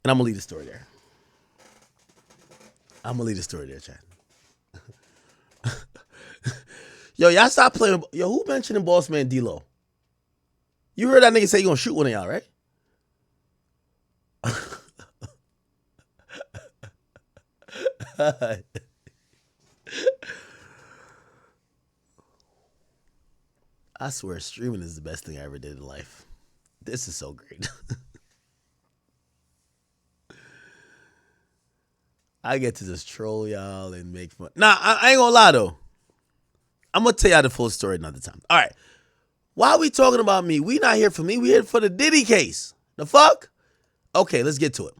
And I'm gonna leave the story there. Chad. Yo, y'all stop playing. Yo, who mentioning boss man D-Lo? You heard that nigga say he gonna shoot one of y'all, right? I swear, streaming is the best thing I ever did in life. This is so great. I get to just troll y'all and make fun. Nah, I ain't gonna lie though. I'm gonna tell y'all the full story another time. All right. Why are we talking about me? We not here for me. We here for the Diddy case. The fuck? Okay, let's get to it.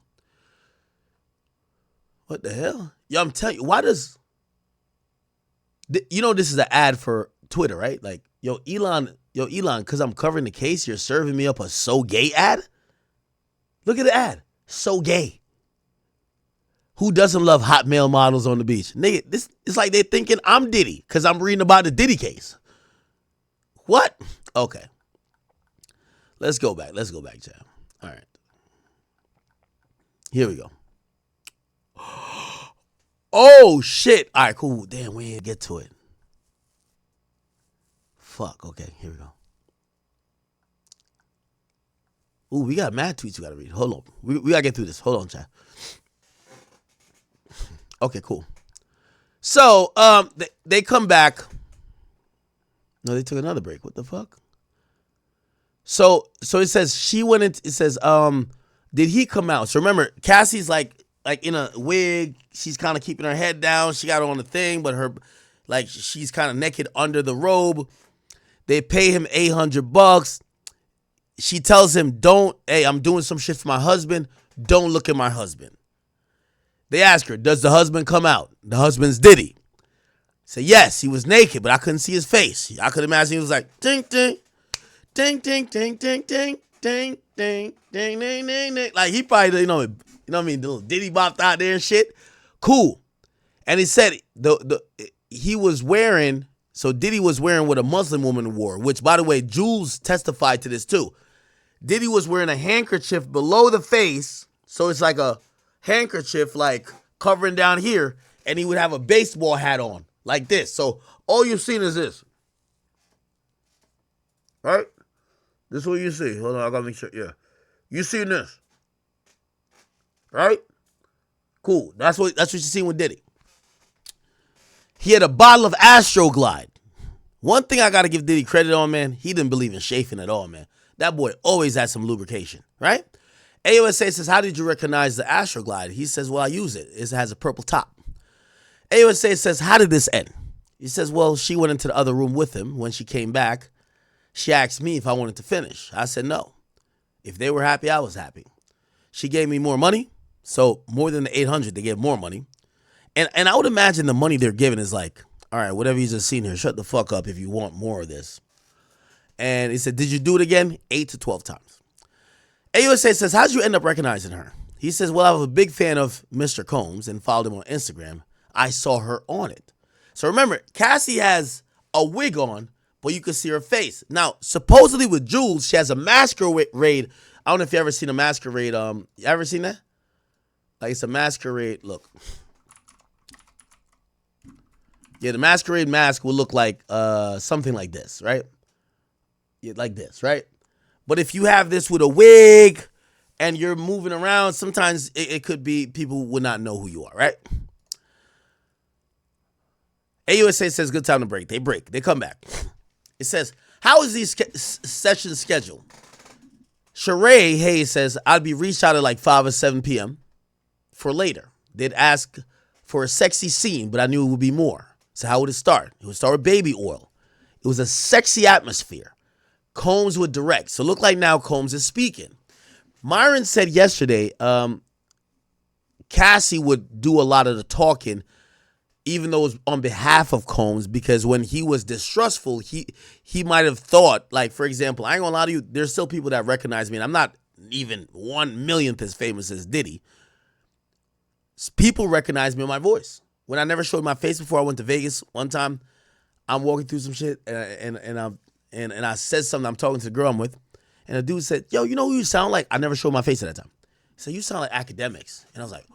What the hell? Yo, I'm telling you, why does... You know this is an ad for Twitter, right? Like, yo, Elon, because I'm covering the case, you're serving me up a so gay ad? Look at the ad. So gay. Who doesn't love hot male models on the beach? Nigga, this it's like they're thinking I'm Diddy because I'm reading about the Diddy case. What? Okay. Let's go back, champ. All right. Here we go. Oh, shit. All right, cool. Damn, we ain't get to it. fuck? Okay, here we go. Ooh, we got mad tweets we gotta read. Hold on. We gotta get through this. Hold on, chat. Okay, cool. So, they come back. No, they took another break. What the fuck? So it says she went in. It says, did he come out? So remember, Cassie's like in a wig. She's kind of keeping her head down. She got on the thing, but she's kind of naked under the robe. They pay him $800. She tells him, hey, I'm doing some shit for my husband. Don't look at my husband. They ask her, does the husband come out? The husband's Diddy. Say, yes, he was naked, but I couldn't see his face. I could imagine he was like, ding, ding, ding, ding, ding, ding, ding, ding, ding, ding, ding, ding, ding. Like he probably, you know what I mean, the little Diddy bopped out there and shit. Cool. And he said he was wearing, so Diddy was wearing what a Muslim woman wore, which, by the way, Jules testified to this too. Diddy was wearing a handkerchief below the face, so it's like a handkerchief like covering down here, and he would have a baseball hat on like this. So all you've seen is this. Right? This is what you see. Hold on, I gotta make sure. Yeah. You seen this. Right? Cool. That's what you seen with Diddy. He had a bottle of Astroglide. One thing I gotta give Diddy credit on, man, he didn't believe in chafing at all, man. That boy always had some lubrication, right? AOSA says, how did you recognize the Astroglide? He says, well, I use it. It has a purple top. AOSA says, how did this end? He says, well, she went into the other room with him. When she came back, she asked me if I wanted to finish. I said no. If they were happy, I was happy. She gave me more money. So more than the $800, they gave more money. And I would imagine the money they're giving is like, all right, whatever you just seen here, shut the fuck up if you want more of this. And he said, did you do it again? 8 to 12 times. AUSA says, how'd you end up recognizing her? He says, well, I was a big fan of Mr. Combs and followed him on Instagram. I saw her on it. So remember, Cassie has a wig on, but you can see her face. Now, supposedly with Jules, she has a masquerade. I don't know if you ever seen a masquerade. You ever seen that? Like it's a masquerade. Look. Yeah, the masquerade mask will look like something like this, right? Yeah, like this, right? But if you have this with a wig and you're moving around, sometimes it could be people would not know who you are, right? AUSA says good time to break. They break. They come back. It says, how is these sessions scheduled? Sheree Hayes says, I'd be reached out at like 5 or 7 p.m. for later. They'd ask for a sexy scene, but I knew it would be more. So how would it start? It would start with baby oil. It was a sexy atmosphere. Combs would direct. So look like now Combs is speaking. Myron said yesterday Cassie would do a lot of the talking, even though it was on behalf of Combs, because when he was distrustful, he might have thought, like, for example, I ain't gonna lie to you, there's still people that recognize me, and I'm not even 1/1,000,000th as famous as Diddy. People recognize me on my voice. When I never showed my face before I went to Vegas one time, I'm walking through some shit, and I said something. I'm talking to the girl I'm with, and the dude said, yo, you know who you sound like? I never showed my face at that time. He said, you sound like Akademiks. And I was like,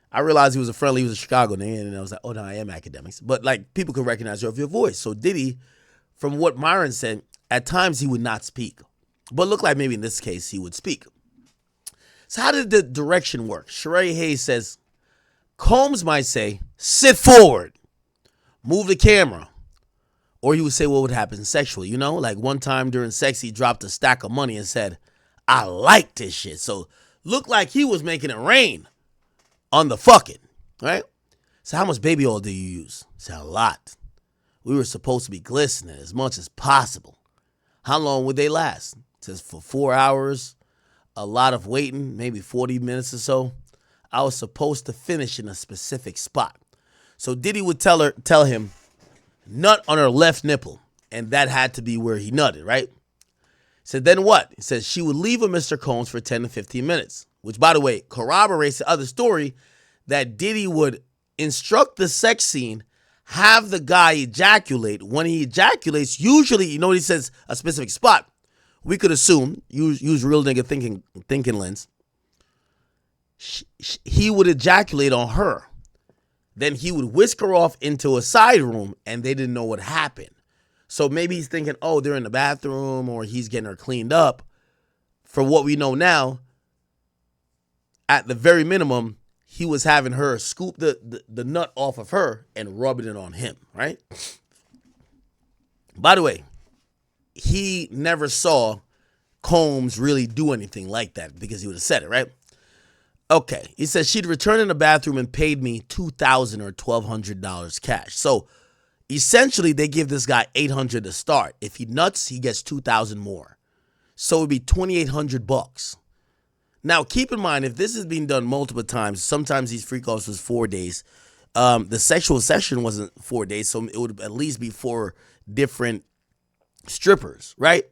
I realized he was a friendly, he was a Chicago name, and I was like, oh, no, I am Akademiks. But, like, people could recognize you off your voice. So Diddy, from what Myron said, at times he would not speak. But looked like maybe in this case he would speak. So how did the direction work? Sheree Hayes says, Combs might say, sit forward, move the camera. Or he would say what would happen sexually, you know? Like one time during sex, he dropped a stack of money and said, I like this shit. So looked like he was making it rain on the fucking, right? So how much baby oil do you use? Said a lot. We were supposed to be glistening as much as possible. How long would they last? Says for 4 hours, a lot of waiting, maybe 40 minutes or so. I was supposed to finish in a specific spot. So Diddy would tell him, nut on her left nipple, and that had to be where he nutted, right? So then what? He says she would leave with Mr. Combs for 10 to 15 minutes, which, by the way, corroborates the other story that Diddy would instruct the sex scene, have the guy ejaculate. When he ejaculates, usually, you know what he says, a specific spot. We could assume, use real nigga thinking lens, he would ejaculate on her. Then he would whisk her off into a side room, and they didn't know what happened. So maybe he's thinking, oh, they're in the bathroom or he's getting her cleaned up. For what we know now, at the very minimum, he was having her scoop the nut off of her and rubbing it on him, right? By the way, he never saw Combs really do anything like that because he would have said it, right? Okay, he says she'd returned in the bathroom and paid me $2,000 or $1,200 cash. So essentially, they give this guy $800 to start. If he nuts, he gets $2,000 more. So it'd be $2,800. Now, keep in mind, if this is being done multiple times, sometimes these freak offs was 4 days. The sexual session wasn't 4 days, so it would at least be 4 different strippers, right?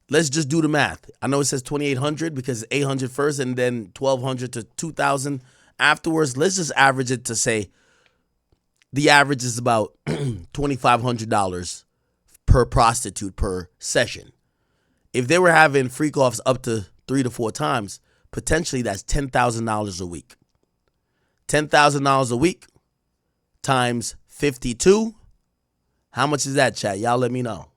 Let's just do the math. I know it says 2,800 because it's 800 first and then 1,200 to 2,000 afterwards. Let's just average it to say the average is about $2,500 per prostitute per session. If they were having freak offs up to 3 to 4 times, potentially that's $10,000 a week. $10,000 a week times 52. How much is that, chat? Y'all let me know.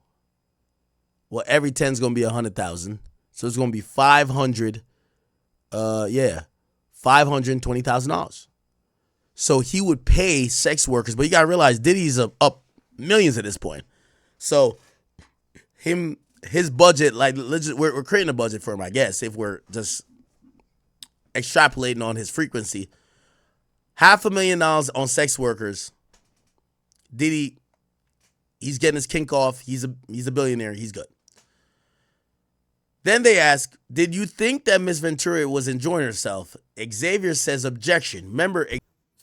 Well, every 10 is going to be 100,000. So it's going to be $520,000. So he would pay sex workers, but you got to realize Diddy's up millions at this point. So his budget, like we're creating a budget for him, I guess, if we're just extrapolating on his frequency. $500,000 on sex workers. Diddy, he's getting his kink off. He's a billionaire. He's good. Then they ask, did you think that Miss Ventura was enjoying herself? Xavier says objection. Remember.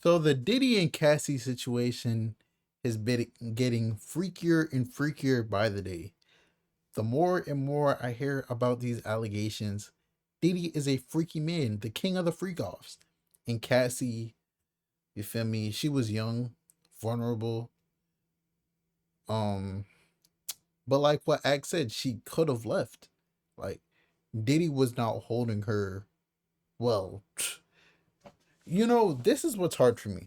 So the Diddy and Cassie situation has been getting freakier and freakier by the day. The more and more I hear about these allegations, Diddy is a freaky man, the king of the freak-offs. And Cassie, you feel me, she was young, vulnerable. But like what Ak said, she could have left. Like, Diddy was not holding her well. You know, this is what's hard for me.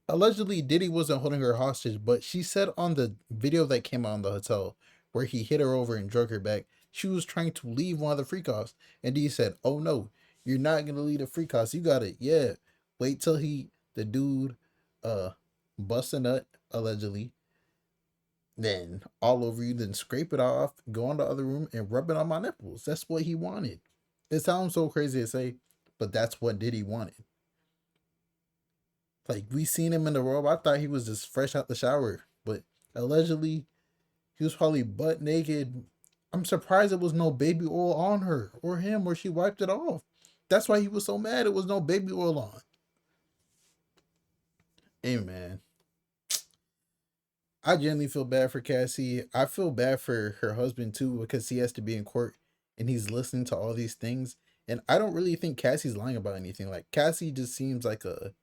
Allegedly, Diddy wasn't holding her hostage, but she said on the video that came out in the hotel where he hit her over and drug her back, she was trying to leave one of the freak offs. And Diddy said, oh no, you're not going to leave the freak offs. You got it. Yeah. Wait till the dude, bust a nut, allegedly. Then all over you, then scrape it off, go in the other room and rub it on my nipples. That's what he wanted. It sounds so crazy to say, but that's what Diddy wanted. Like, we seen him in the robe. I thought he was just fresh out the shower, but allegedly he was probably butt naked. I'm surprised there was no baby oil on her or him, or she wiped it off. That's why he was so mad it was no baby oil on. Hey man, I genuinely feel bad for Cassie. I feel bad for her husband too, because he has to be in court and he's listening to all these things. And I don't really think Cassie's lying about anything. Like, Cassie just seems like a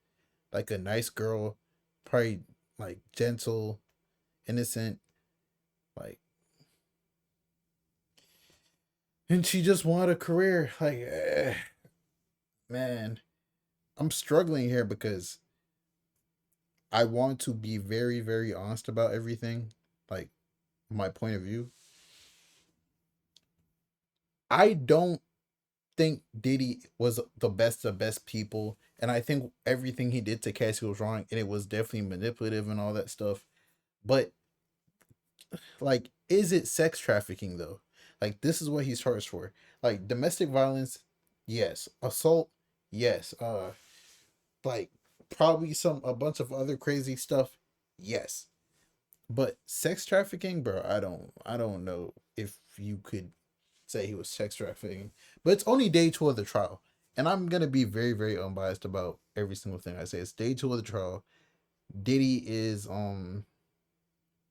nice girl, probably like gentle, innocent, like, and she just wanted a career. Like, man, I'm struggling here because I want to be very, very honest about everything, like my point of view. I don't think Diddy was the best of best people, and I think everything he did to Cassie was wrong, and it was definitely manipulative and all that stuff. But like, is it sex trafficking though? Like, this is what he's charged for. Like, domestic violence, yes. Assault, yes. Like, probably a bunch of other crazy stuff, yes. But sex trafficking, bro, I don't know if you could say he was sex trafficking. But it's only day 2 of the trial. And I'm gonna be very, very unbiased about every single thing I say. It's day 2 of the trial. Diddy is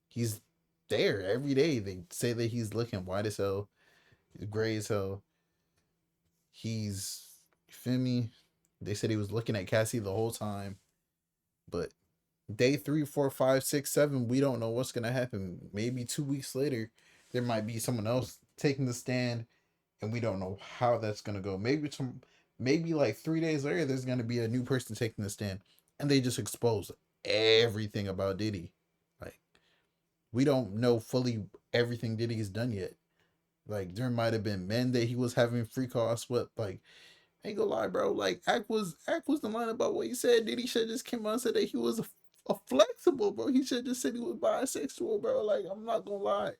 he's there every day. They say that he's looking white as hell, he's gray as hell. He's, you feel me? They said he was looking at Cassie the whole time. But day 3, 4, 5, 6, 7, we don't know what's gonna happen. Maybe 2 weeks later, there might be someone else taking the stand, and we don't know how that's gonna go. Maybe like 3 days later, there's gonna be a new person taking the stand, and they just expose everything about Diddy. Like, we don't know fully everything Diddy's done yet. Like there might have been men that he was having free calls with. Like, I ain't gonna lie, bro. Like Act was the line about what he said. Diddy should just came out and said that he was a flexible, bro. He should just said he was bisexual, bro. Like, I'm not gonna lie.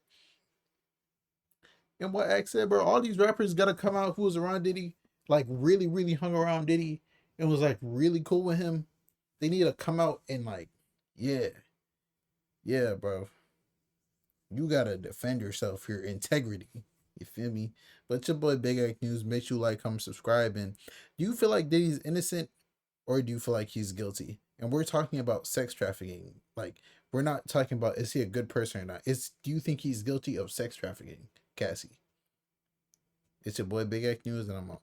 And what Act said, bro, all these rappers gotta come out who was around Diddy, like really, really hung around Diddy and was like really cool with him. They need to come out and like, yeah, bro. You gotta defend yourself, your integrity. You feel me? But your boy Big Act News. Make sure you like, comment, subscribe. And do you feel like Diddy's innocent, or do you feel like he's guilty? And we're talking about sex trafficking. Like, we're not talking about is he a good person or not. Do you think he's guilty of sex trafficking, Cassie? It's your boy Big Act News, and I'm out.